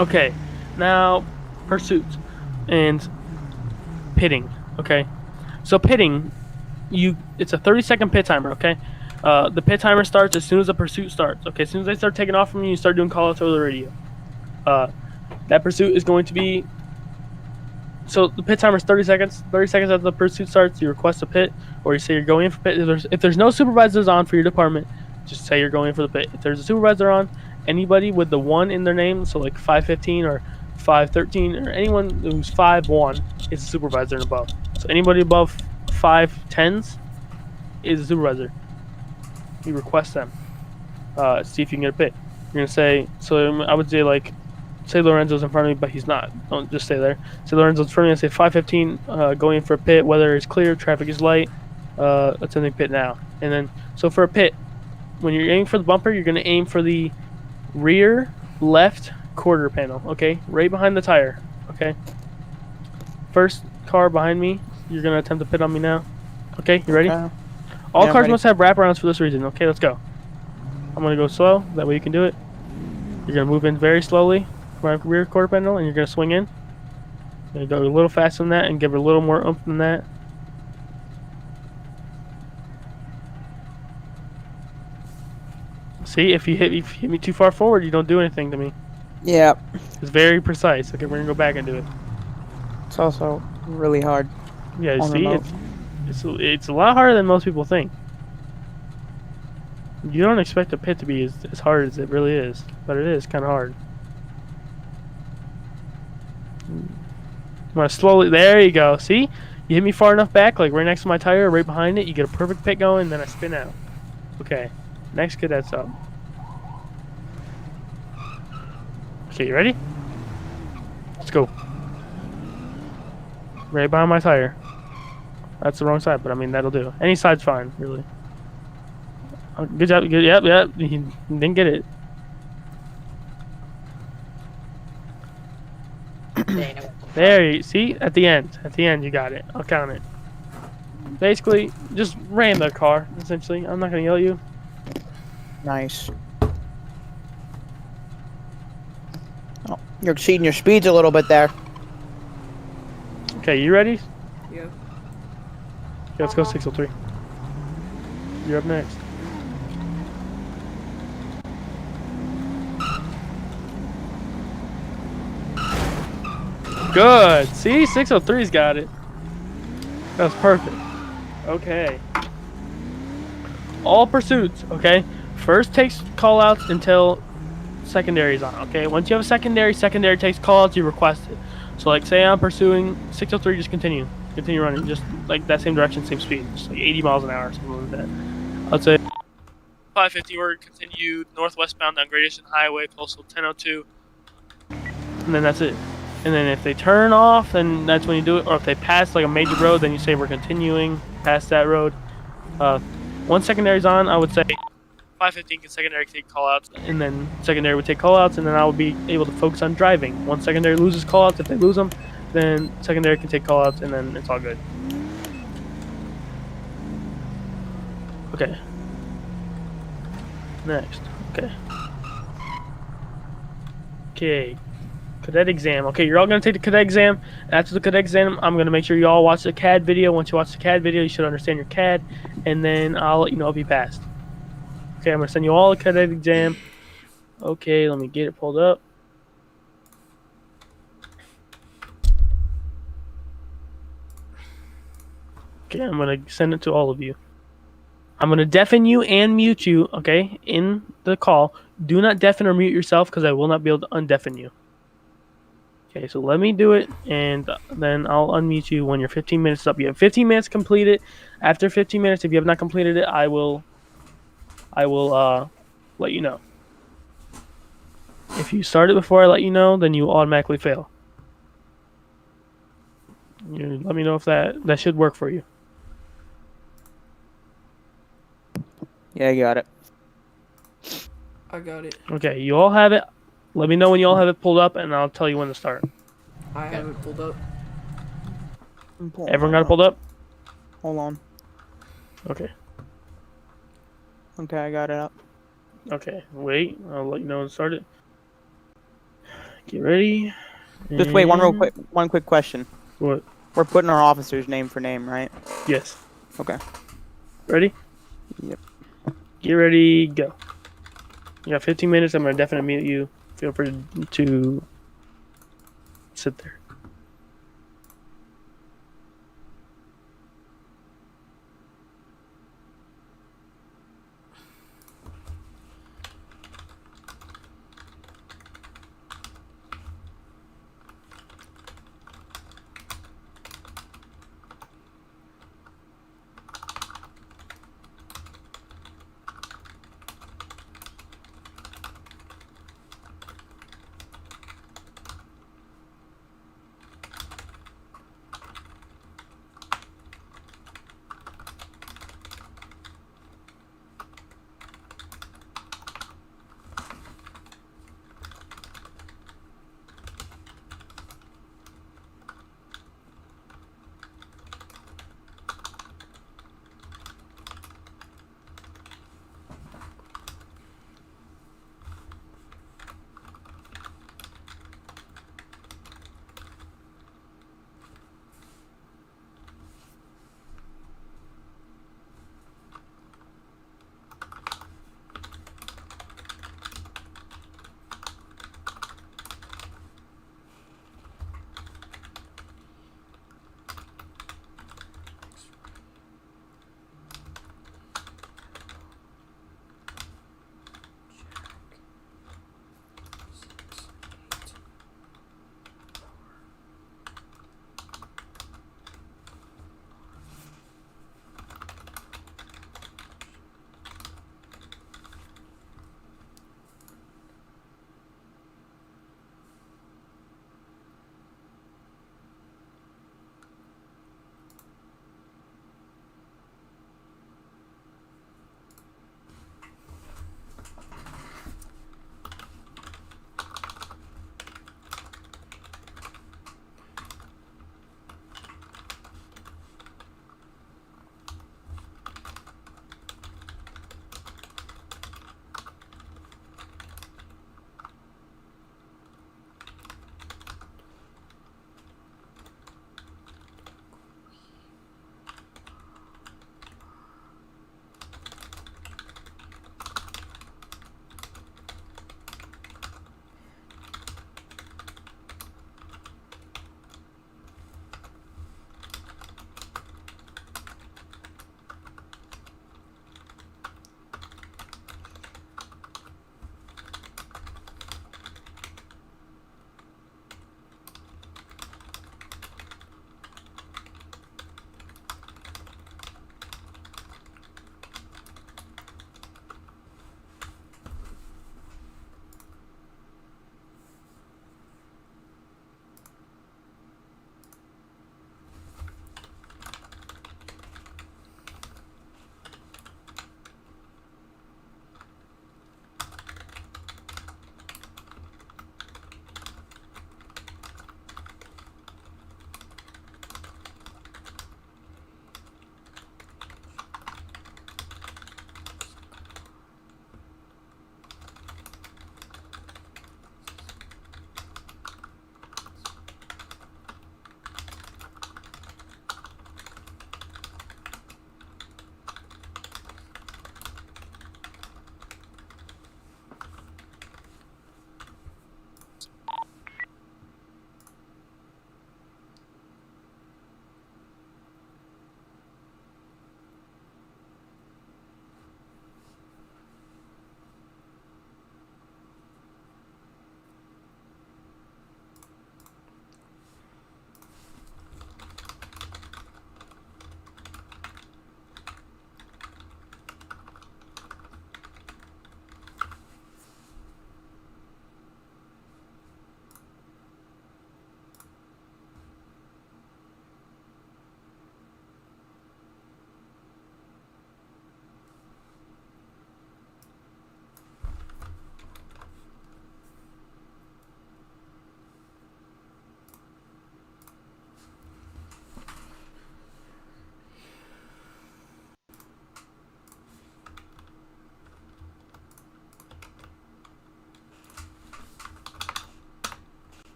Speaker 1: Okay, now pursuits and pitting. Okay, so pitting, it's a 30-second pit timer. Okay, the pit timer starts as soon as the pursuit starts. Okay, as soon as they start taking off from you, you start doing call-outs over the radio. That pursuit is going to be. So the pit timer is 30 seconds. 30 seconds after the pursuit starts, you request a pit, or you say you're going in for pit. If there's no supervisors on for your department, just say you're going in for the pit. If there's a supervisor on, anybody with the 1 in their name, so like 515 or 513, or anyone who's 5'1" is a supervisor and above. So anybody above 5'10s is a supervisor. You request them. See if you can get a pit. You're gonna say. So I would say like. Say Lorenzo's in front of me, but he's not. Don't just stay there. Say Lorenzo's in front of me and say 515, going in for a pit, weather is clear, traffic is light, attending pit now. And then, so for a pit, when you're aiming for the bumper, you're going to aim for the rear left quarter panel, okay? Right behind the tire, okay? First car behind me, you're going to attempt to pit on me now. Okay, you ready? All cars
Speaker 4: ready.
Speaker 1: must have wraparounds for this reason. Okay, let's go. I'm going to go slow, that way you can do it. You're going to move in very slowly. Rear quarter panel, and you're going to swing in. You're going to go a little faster than that and give it a little more oomph than that. See, if you hit me too far forward, you don't do anything to me.
Speaker 4: Yeah.
Speaker 1: It's very precise. Okay, we're going to go back and do it.
Speaker 4: It's also really hard.
Speaker 1: Yeah,
Speaker 4: on
Speaker 1: see,
Speaker 4: remote.
Speaker 1: it's a lot harder than most people think. You don't expect a pit to be as hard as it really is, but it is kind of hard. I'm gonna slowly. There you go. See, you hit me far enough back, like right next to my tire, right behind it. You get a perfect pit going, and then I spin out. Okay, next cadet's up. Okay, you ready? Let's go. Right behind my tire. That's the wrong side, but I mean that'll do. Any side's fine, really. Oh, good job. Good. Yep. You didn't get it.
Speaker 3: Dang,
Speaker 1: There you see at the end. At the end, you got it. I'll count it. Basically, just ran the car. Essentially, I'm not gonna yell at you.
Speaker 4: Nice. Oh, you're exceeding your speeds a little bit there.
Speaker 1: Okay, you ready?
Speaker 2: Yeah.
Speaker 1: Okay, let's go 603. You're up next. Good. See, 603's got it. That was perfect. Okay. All pursuits, okay? First takes callouts until secondary is on, okay? Once you have a secondary takes callouts, you request it. So, like, say I'm pursuing 603, just continue. Continue running, just like that same direction, same speed. Just like 80 miles an hour, something like that. I'd say 550, we're continued northwestbound on Great Eastern Highway, postal 1002. And then that's it. And then if they turn off, then that's when you do it. Or if they pass like a major road, then you say we're continuing past that road. Once secondary's on, I would say 515 can secondary take callouts, and then secondary would take callouts, and then I would be able to focus on driving. Once secondary loses callouts, if they lose them, then secondary can take callouts, and then it's all good. Okay. Next. Okay. Okay. Cadet exam. Okay, you're all going to take the cadet exam. After the cadet exam, I'm going to make sure you all watch the CAD video. Once you watch the CAD video, you should understand your CAD, and then I'll let you know if you passed. Okay, I'm going to send you all a cadet exam. Okay, let me get it pulled up. Okay, I'm going to send it to all of you. I'm going to deafen you and mute you, okay, in the call. Do not deafen or mute yourself because I will not be able to undeafen you. Okay, so let me do it, and then I'll unmute you when your 15 minutes is up. You have 15 minutes to complete it. After 15 minutes, if you have not completed it, I will let you know. If you start it before I let you know, then you automatically fail. You let me know if that should work for you.
Speaker 4: Yeah, I got it.
Speaker 2: I got it.
Speaker 1: Okay, you all have it. Let me know when you all have it pulled up, and I'll tell you when to start.
Speaker 2: I have it pulled up.
Speaker 1: Everyone got it pulled up?
Speaker 4: Hold on.
Speaker 1: Okay.
Speaker 4: Okay, I got it up.
Speaker 1: Okay, wait. I'll let you know when to start it. Get ready.
Speaker 4: Just wait, one quick question.
Speaker 1: What?
Speaker 4: We're putting our officer's name for name, right?
Speaker 1: Yes.
Speaker 4: Okay.
Speaker 1: Ready?
Speaker 4: Yep.
Speaker 1: Get ready, go. You got 15 minutes. I'm going to definitely mute you. Feel free to sit there.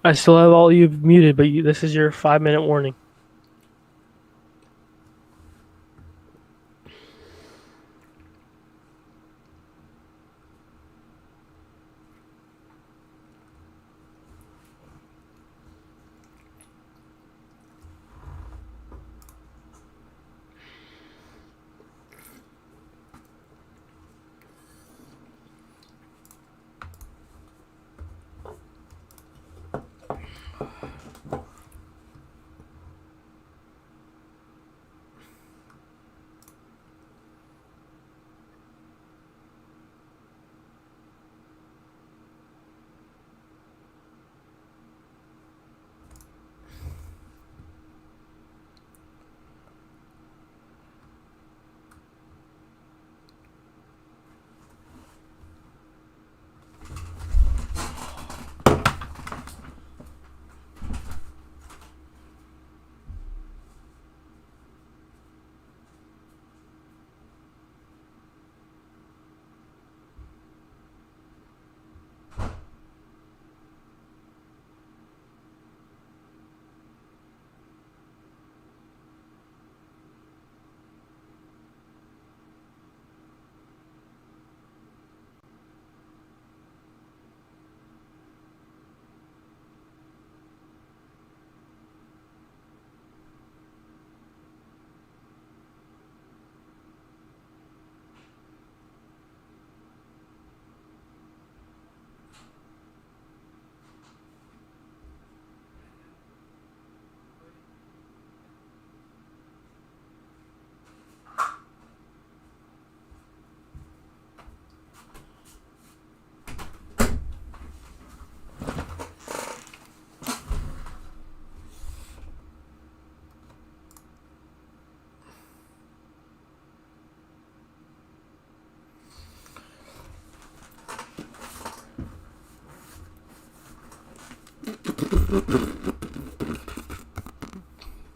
Speaker 1: I still have all you muted, but this is your 5-minute warning.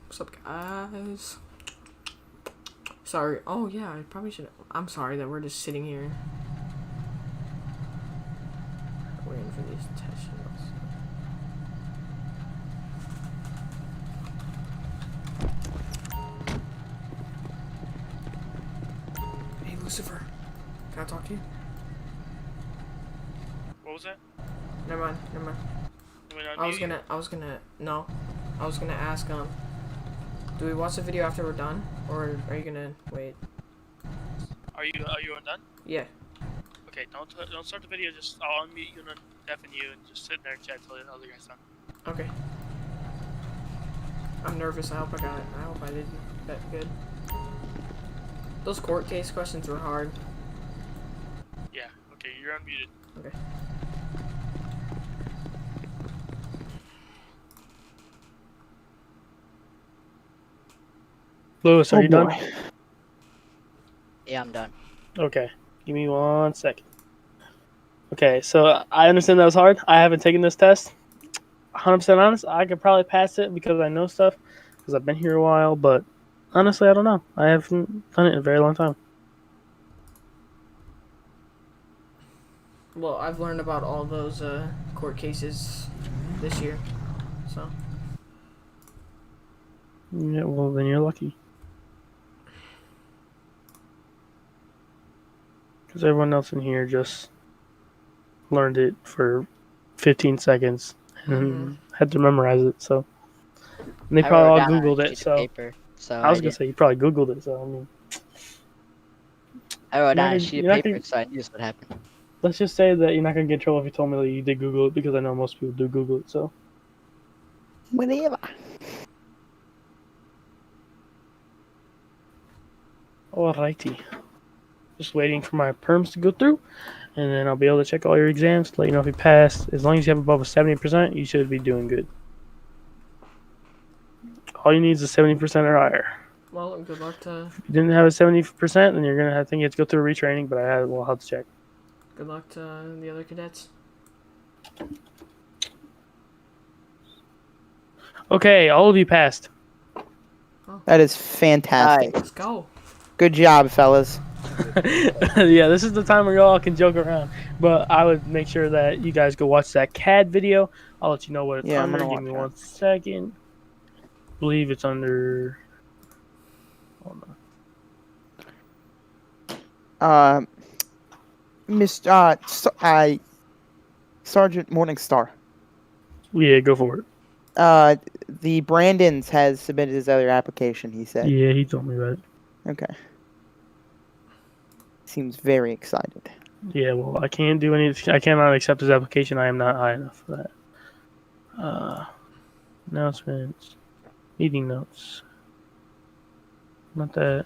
Speaker 2: What's up, guys? Sorry. Oh, yeah, I probably should. I'm sorry that we're just sitting here waiting for these test results. Hey, Lucifer. Can I talk to you?
Speaker 1: What was that?
Speaker 2: Never mind. I was gonna ask, do we watch the video after we're done? Or are you gonna wait?
Speaker 1: Are you undone?
Speaker 2: Yeah.
Speaker 1: Okay, don't start the video. Just I'll unmute you and deafen you, and just sit there and chat till the other guy's done.
Speaker 2: Okay. I'm nervous. I hope I got it. I hope I did that good. Those court case questions were hard.
Speaker 1: Yeah. Okay, you're unmuted.
Speaker 2: Okay.
Speaker 1: Lewis, are you done?
Speaker 3: Yeah, I'm done.
Speaker 1: Okay, give me 1 second. Okay, so I understand that was hard. I haven't taken this test. 100% honest, I could probably pass it because I know stuff, because I've been here a while, but honestly, I don't know. I haven't done it in a very long time.
Speaker 2: Well, I've learned about all those court cases this year, so.
Speaker 1: Yeah, well, then you're lucky. Because everyone else in here just learned it for 15 seconds and had to memorize it, so. And they
Speaker 3: I
Speaker 1: probably
Speaker 3: wrote
Speaker 1: all
Speaker 3: down on a
Speaker 1: Googled
Speaker 3: sheet
Speaker 1: it,
Speaker 3: of
Speaker 1: so.
Speaker 3: paper, so
Speaker 1: I was
Speaker 3: I
Speaker 1: going to
Speaker 3: didn't.
Speaker 1: say, you probably Googled it, so, I mean.
Speaker 3: I wrote down a
Speaker 1: You're
Speaker 3: sheet
Speaker 1: not
Speaker 3: of paper,
Speaker 1: gonna-
Speaker 3: so I knew this would happen.
Speaker 1: Let's just say that you're not going to get in trouble if you told me that you did Google it, because I know most people do Google it, so.
Speaker 4: Whatever.
Speaker 1: Alrighty. Just waiting for my perms to go through, and then I'll be able to check all your exams, let you know if you passed. As long as you have above a 70%, you should be doing good. All you need is a 70% or higher.
Speaker 2: Well, good luck to.
Speaker 1: If you didn't have a 70%, then you're gonna, I think you have to go through a retraining, but we'll have to check.
Speaker 2: Good luck to the other cadets.
Speaker 1: Okay, all of you passed.
Speaker 4: That is fantastic.
Speaker 2: Let's go.
Speaker 4: Good job, fellas.
Speaker 1: Yeah, this is the time where y'all can joke around. But I would make sure that you guys go watch that CAD video. I'll let you know what it's
Speaker 4: Yeah, I'm
Speaker 1: under.
Speaker 4: gonna
Speaker 1: Give
Speaker 4: watch
Speaker 1: me
Speaker 4: that.
Speaker 1: 1 second. I believe it's under. Hold on.
Speaker 4: Sergeant Morningstar.
Speaker 1: Yeah, go for it.
Speaker 4: The Brandon's has submitted his other application. He said.
Speaker 1: Yeah, he told me about it.
Speaker 4: Okay. Seems very excited.
Speaker 1: Yeah, well, I can't do any. I cannot accept his application. I am not high enough for that. Announcements, meeting notes. Not that.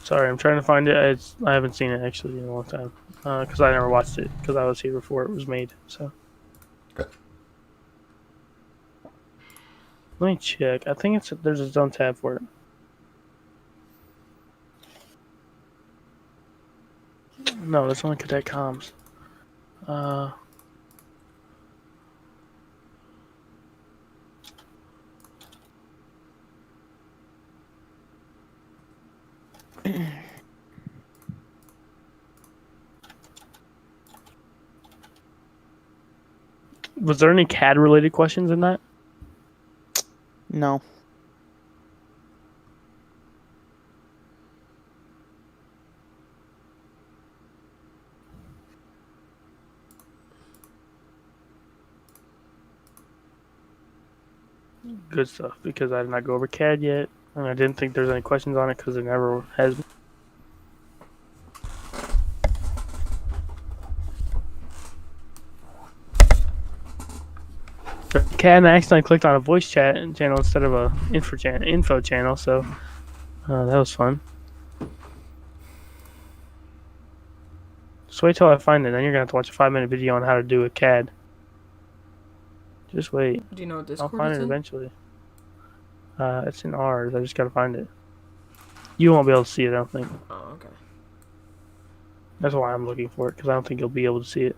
Speaker 1: Sorry, I'm trying to find it. I haven't seen it actually in a long time because I never watched it because I was here before it was made. So let me check. I think there's its own tab for it. No, that's only Cadet Comms. Was there any CAD related questions in that?
Speaker 4: No.
Speaker 1: Good stuff because I did not go over CAD yet, and I didn't think there's any questions on it because there never has. CAD, and I accidentally clicked on a voice chat channel instead of a info channel, so that was fun. Just wait till I find it, then you're gonna have to watch a 5-minute video on how to do a CAD. Just wait.
Speaker 2: Do you know what
Speaker 1: I'll
Speaker 2: Discord
Speaker 1: find
Speaker 2: it's
Speaker 1: it
Speaker 2: in?
Speaker 1: eventually. It's in ours. I just gotta find it. You won't be able to see it, I don't think.
Speaker 2: Oh, okay.
Speaker 1: That's why I'm looking for it, because I don't think you'll be able to see it.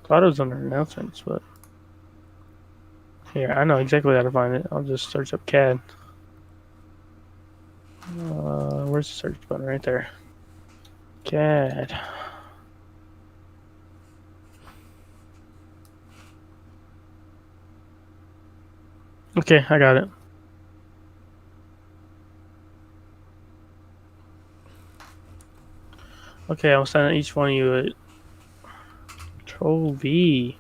Speaker 1: Thought it was under announcements, but here, I know exactly how to find it. I'll just search up CAD. Where's the search button? Right there. CAD. Okay, I got it. Okay, I'll send each one of you a Control V.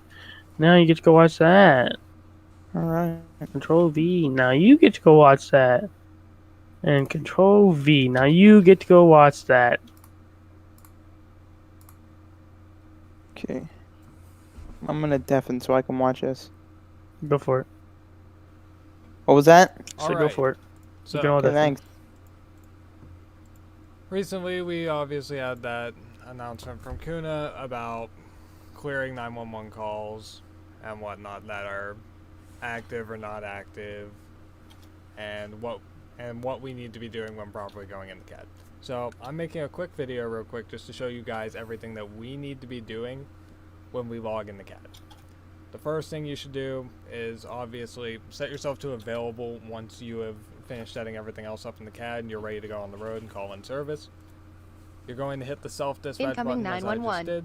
Speaker 1: Now you get to go watch that.
Speaker 4: Alright.
Speaker 1: Control V. Now you get to go watch that. And Control V. Now you get to go watch that.
Speaker 4: Okay. I'm gonna deafen so I can watch this.
Speaker 1: Go for it.
Speaker 4: What was that?
Speaker 1: So go
Speaker 5: Alright.
Speaker 1: for it.
Speaker 5: So,
Speaker 1: You can all
Speaker 4: Okay,
Speaker 1: deafen.
Speaker 4: thanks.
Speaker 5: recently we obviously had that announcement from Kuna about clearing 911 calls and whatnot that are active or not active, and what we need to be doing when properly going into CAD. So I'm making a quick video real quick just to show you guys everything that we need to be doing when we log into CAD. The first thing you should do is obviously set yourself to available once you have finished setting everything else up in the CAD and you're ready to go on the road and call in service. You're going to hit the self-dispatch button as I just did.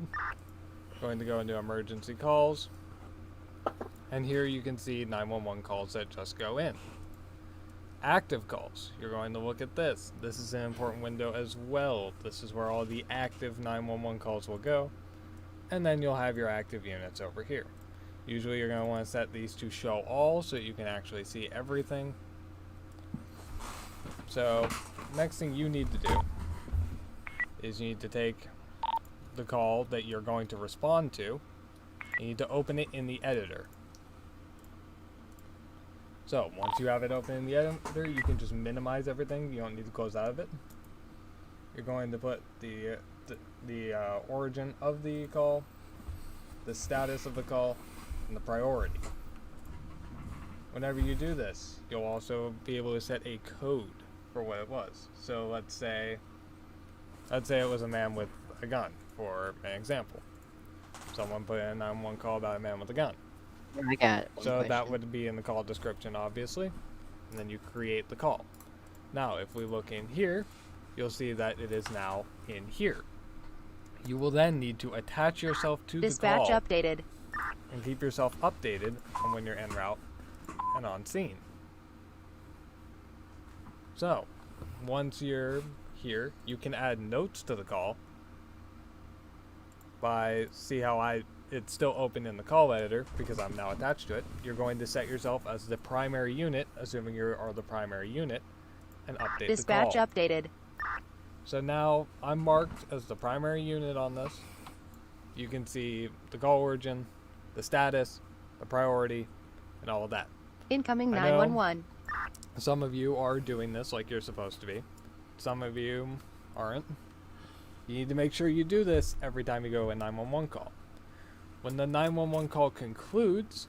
Speaker 5: Going to go into emergency calls. And here you can see 911 calls that just go in. Active calls. You're going to look at this. This is an important window as well. This is where all the active 911 calls will go. And then you'll have your active units over here. Usually you're going to want to set these to show all so you can actually see everything. So next thing you need to do is you need to take the call that you're going to respond to. You need to open it in the editor. So once you have it open in the editor, you can just minimize everything. You don't need to close out of it. You're going to put the origin of the call, the status of the call, and the priority. Whenever you do this, you'll also be able to set a code for what it was. So let's say it was a man with a gun, for an example. Someone put in a 911 call about a man with a gun.
Speaker 3: I got one
Speaker 5: So that
Speaker 3: question.
Speaker 5: would be in the call description, obviously, and then you create the call. Now, if we look in here, you'll see that it is now in here. You will then need to attach yourself to the
Speaker 6: Dispatch
Speaker 5: call
Speaker 6: updated.
Speaker 5: and keep yourself updated on when you're en route and on scene. So, once you're here, you can add notes to the call by, see how it's still open in the call editor because I'm now attached to it. You're going to set yourself as the primary unit, assuming you are the primary unit, and update
Speaker 6: Dispatch
Speaker 5: the call.
Speaker 6: updated.
Speaker 5: So now I'm marked as the primary unit on this. You can see the call origin, the status, the priority, and all of that.
Speaker 6: Incoming
Speaker 5: I know
Speaker 6: 911.
Speaker 5: some of you are doing this like you're supposed to be. Some of you aren't. You need to make sure you do this every time you go a 911 call. When the 911 call concludes,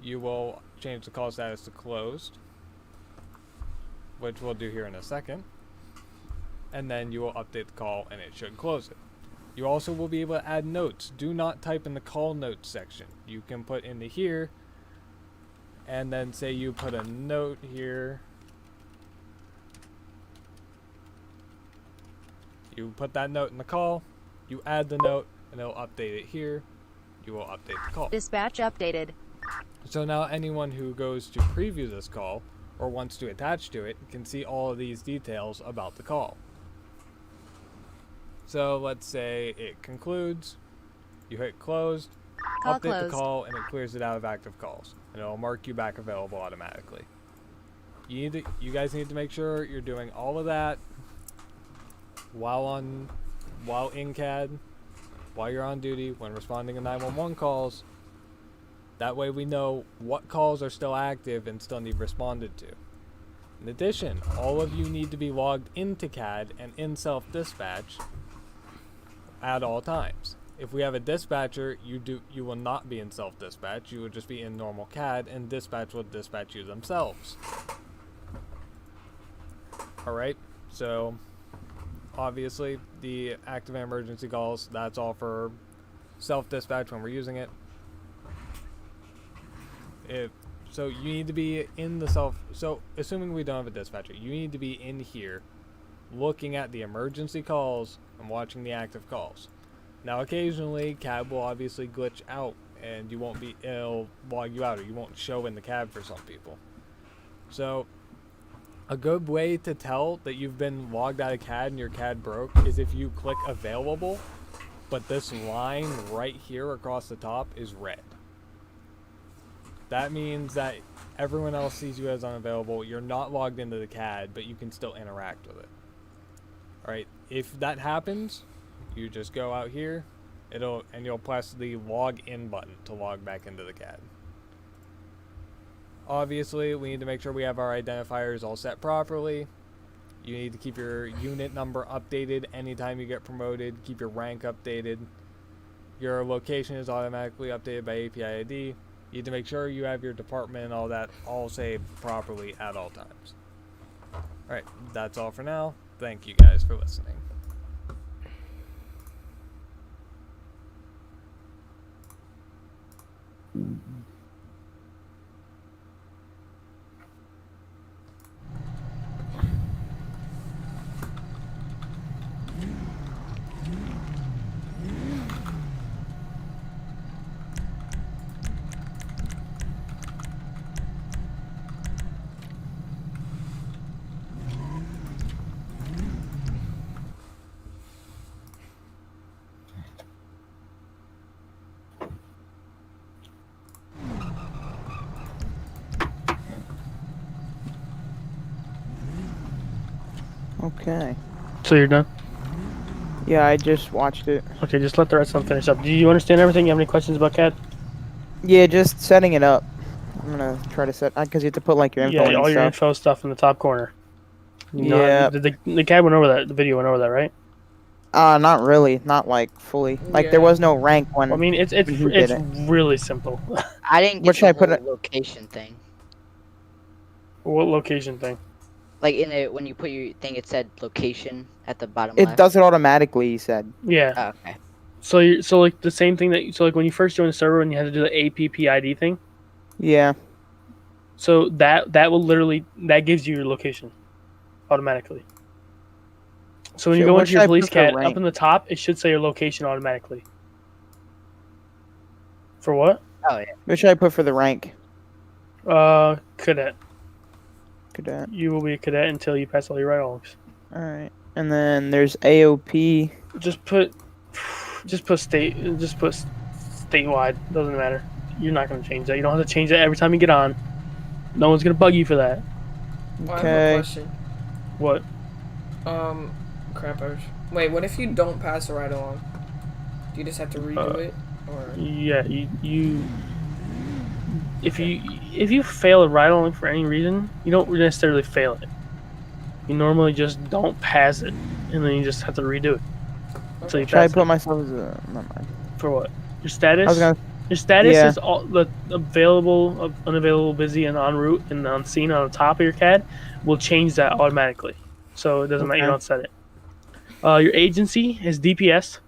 Speaker 5: you will change the call status to closed, which we'll do here in a second. And then you will update the call and it should close it. You also will be able to add notes. Do not type in the call notes section. You can put into here and then say you put a note here. You put that note in the call, you add the note, and it'll update it here. You will update the call.
Speaker 6: Dispatch updated.
Speaker 5: So now anyone who goes to preview this call or wants to attach to it can see all of these details about the call. So let's say it concludes, you hit closed,
Speaker 6: Call
Speaker 5: update
Speaker 6: closed.
Speaker 5: the call, and it clears it out of active calls, and it'll mark you back available automatically. You guys need to make sure you're doing all of that while in CAD, while you're on duty, when responding to 911 calls. That way we know what calls are still active and still need responded to. In addition, all of you need to be logged into CAD and in self-dispatch at all times. If we have a dispatcher, you will not be in self-dispatch. You will just be in normal CAD, and dispatch will dispatch you themselves. Alright, so obviously the active and emergency calls, that's all for self-dispatch when we're using it. So you need to be in the so assuming we don't have a dispatcher, you need to be in here looking at the emergency calls and watching the active calls. Now occasionally CAD will obviously glitch out and it'll log you out, or you won't show in the CAD for some people. So a good way to tell that you've been logged out of CAD and your CAD broke is if you click available, but this line right here across the top is red. That means that everyone else sees you as unavailable. You're not logged into the CAD, but you can still interact with it. Alright, if that happens, you just go out here, you'll press the log in button to log back into the CAD. Obviously, we need to make sure we have our identifiers all set properly. You need to keep your unit number updated anytime you get promoted. Keep your rank updated. Your location is automatically updated by API ID. You need to make sure you have your department and all that all saved properly at all times. Alright, that's all for now. Thank you guys for listening.
Speaker 4: Okay.
Speaker 1: So you're done?
Speaker 4: Yeah, I just watched it.
Speaker 1: Okay, just let the rest of them finish up. Do you understand everything? You have any questions about CAD?
Speaker 4: Yeah, just setting it up. I'm gonna try to set because you have to put like your info
Speaker 1: Yeah,
Speaker 4: in
Speaker 1: all
Speaker 4: and
Speaker 1: your
Speaker 4: stuff.
Speaker 1: info stuff in the top corner. You know,
Speaker 4: Yeah.
Speaker 1: the CAD went over that. The video went over that, right?
Speaker 4: Not really. Not like fully. Like there
Speaker 2: Yeah.
Speaker 4: was no rank when.
Speaker 1: I mean, it's
Speaker 4: when he did it.
Speaker 1: really simple.
Speaker 3: I didn't
Speaker 4: Where
Speaker 3: get
Speaker 4: should
Speaker 3: the
Speaker 4: I put
Speaker 3: whole
Speaker 4: it?
Speaker 3: location thing.
Speaker 1: What location thing?
Speaker 3: Like in it, when you put your thing, it said location at the bottom
Speaker 4: It
Speaker 3: left.
Speaker 4: does it automatically. He said.
Speaker 1: Yeah.
Speaker 3: Oh, okay.
Speaker 1: So like the same thing like when you first join the server and you had to do the APPID thing.
Speaker 4: Yeah.
Speaker 1: So that will literally that gives you your location. automatically. So when you
Speaker 4: So
Speaker 1: go
Speaker 4: what
Speaker 1: into
Speaker 4: should
Speaker 1: your
Speaker 4: I
Speaker 1: police
Speaker 4: put for
Speaker 1: cat,
Speaker 4: rank?
Speaker 1: up in the top, it should say your location automatically. For what?
Speaker 3: Oh yeah.
Speaker 4: What should I put for the rank?
Speaker 1: Cadet.
Speaker 4: Cadet.
Speaker 1: You will be a cadet until you pass all your ride-alongs.
Speaker 4: All right. And then there's AOP.
Speaker 1: Just put statewide. Doesn't matter. You're not gonna change that. You don't have to change that every time you get on. No one's gonna bug you for that.
Speaker 2: Oh, I have a
Speaker 4: Okay.
Speaker 2: question.
Speaker 1: What?
Speaker 2: Crap. Wait, what if you don't pass the ride along? Do you just have to redo it, or?
Speaker 1: Yeah, if you fail a ride along for any reason, you don't necessarily fail it. You normally just don't pass it, and then you just have to redo it. Until you
Speaker 4: Should I
Speaker 1: pass
Speaker 4: put
Speaker 1: it.
Speaker 4: myself as a? Never mind.
Speaker 1: For what? Your status?
Speaker 4: I was gonna.
Speaker 1: Your status
Speaker 4: Yeah.
Speaker 1: is all the available, unavailable, busy, and en route and on scene on the top of your CAD will change that automatically. So it doesn't matter. You
Speaker 4: Okay.
Speaker 1: don't set it. Your agency is DPS.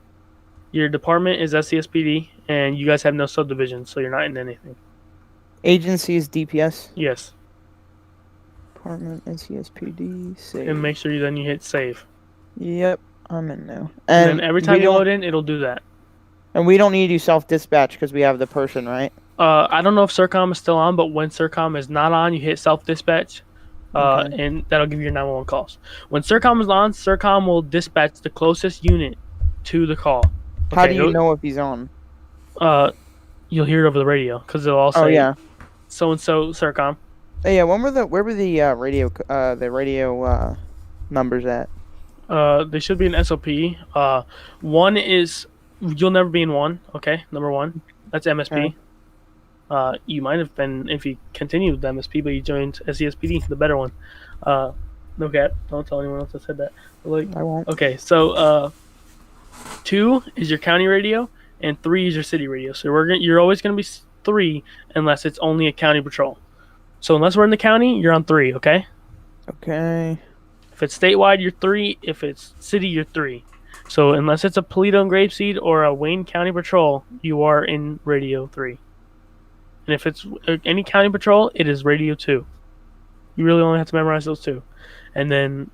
Speaker 1: Your department is SCSPD, and you guys have no subdivisions, so you're not in anything.
Speaker 4: Agency is DPS.
Speaker 1: Yes,
Speaker 4: Department SCSPD. Save.
Speaker 1: and make sure you hit save.
Speaker 4: Yep, I'm in now.
Speaker 1: And then every time
Speaker 4: we
Speaker 1: you
Speaker 4: don't-
Speaker 1: load in, it'll do that.
Speaker 4: And we don't need to do self-dispatch because we have the person, right?
Speaker 1: I don't know if Sercom is still on, but when Sercom is not on, you hit self-dispatch,
Speaker 4: Okay.
Speaker 1: and that'll give you your 911 calls. When Sercom is on, Sercom will dispatch the closest unit to the call.
Speaker 4: How
Speaker 1: Okay,
Speaker 4: do you know if he's on?
Speaker 1: You'll hear it over the radio because they'll all say,
Speaker 4: Oh yeah.
Speaker 1: so and so Sercom.
Speaker 4: Hey, yeah. Where were the radio numbers at?
Speaker 1: They should be an SOP. One is you'll never be in one. Okay, number one. That's MSP.
Speaker 4: Okay.
Speaker 1: You might have been if you continued with MSP, but you joined SCSPD, the better one. No cap. Don't tell anyone else I said that. But like,
Speaker 4: I won't.
Speaker 1: okay, so 2 is your county radio, and 3 is your city radio. So you're always gonna be 3 unless it's only a county patrol. So unless we're in the county, you're on 3. Okay.
Speaker 4: Okay.
Speaker 1: If it's statewide, you're 3. If it's city, you're 3. So unless it's a Paleto and Grapeseed or a Wayne County Patrol, you are in Radio 3. And if it's any county patrol, it is Radio 2. You really only have to memorize those 2. And then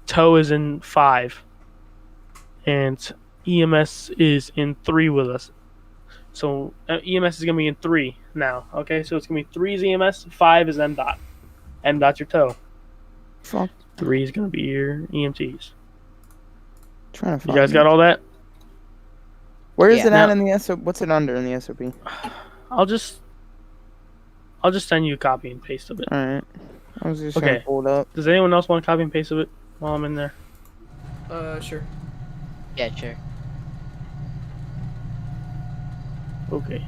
Speaker 1: TOW is in 5. And EMS is in 3 with us. So EMS is going to be in 3 now. Okay, so it's going to be 3 is EMS, 5 is MDOT. MDOT's your TOW.
Speaker 4: Fuck.
Speaker 1: 3 is going to be your EMTs.
Speaker 4: Trying to
Speaker 1: You
Speaker 4: find
Speaker 1: guys
Speaker 4: it.
Speaker 1: got all that?
Speaker 4: Where is
Speaker 3: Yeah.
Speaker 4: it at
Speaker 1: Now-
Speaker 4: in the SOP? What's it under in the SOP?
Speaker 1: I'll just send you a copy and paste of it.
Speaker 4: All right. I was just
Speaker 1: Okay.
Speaker 4: gonna pull it up.
Speaker 1: Does anyone else want a copy and paste of it while I'm in there?
Speaker 2: Sure.
Speaker 3: Yeah, sure.
Speaker 1: Okay.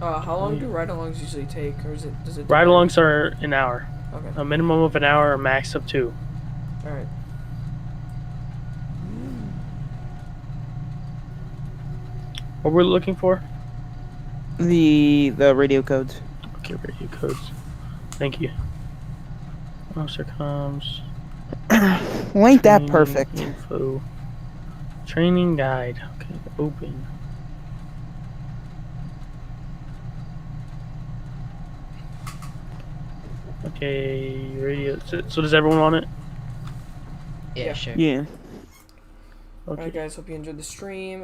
Speaker 2: How long do ride-alongs usually take, or does it? depend?
Speaker 1: Ride-alongs are an hour.
Speaker 2: Okay.
Speaker 1: A minimum of an hour, a max of 2.
Speaker 2: All right.
Speaker 1: What we're looking for?
Speaker 4: The radio codes.
Speaker 1: Okay, radio codes. Thank you. Officer comms.
Speaker 4: Well, ain't that
Speaker 1: training
Speaker 4: perfect?
Speaker 1: Info. Training guide. Okay, open. Okay, radio. So does everyone want it?
Speaker 3: Yeah,
Speaker 2: Yeah.
Speaker 3: sure.
Speaker 4: Yeah.
Speaker 1: Okay.
Speaker 2: Alright guys, hope you enjoyed the stream.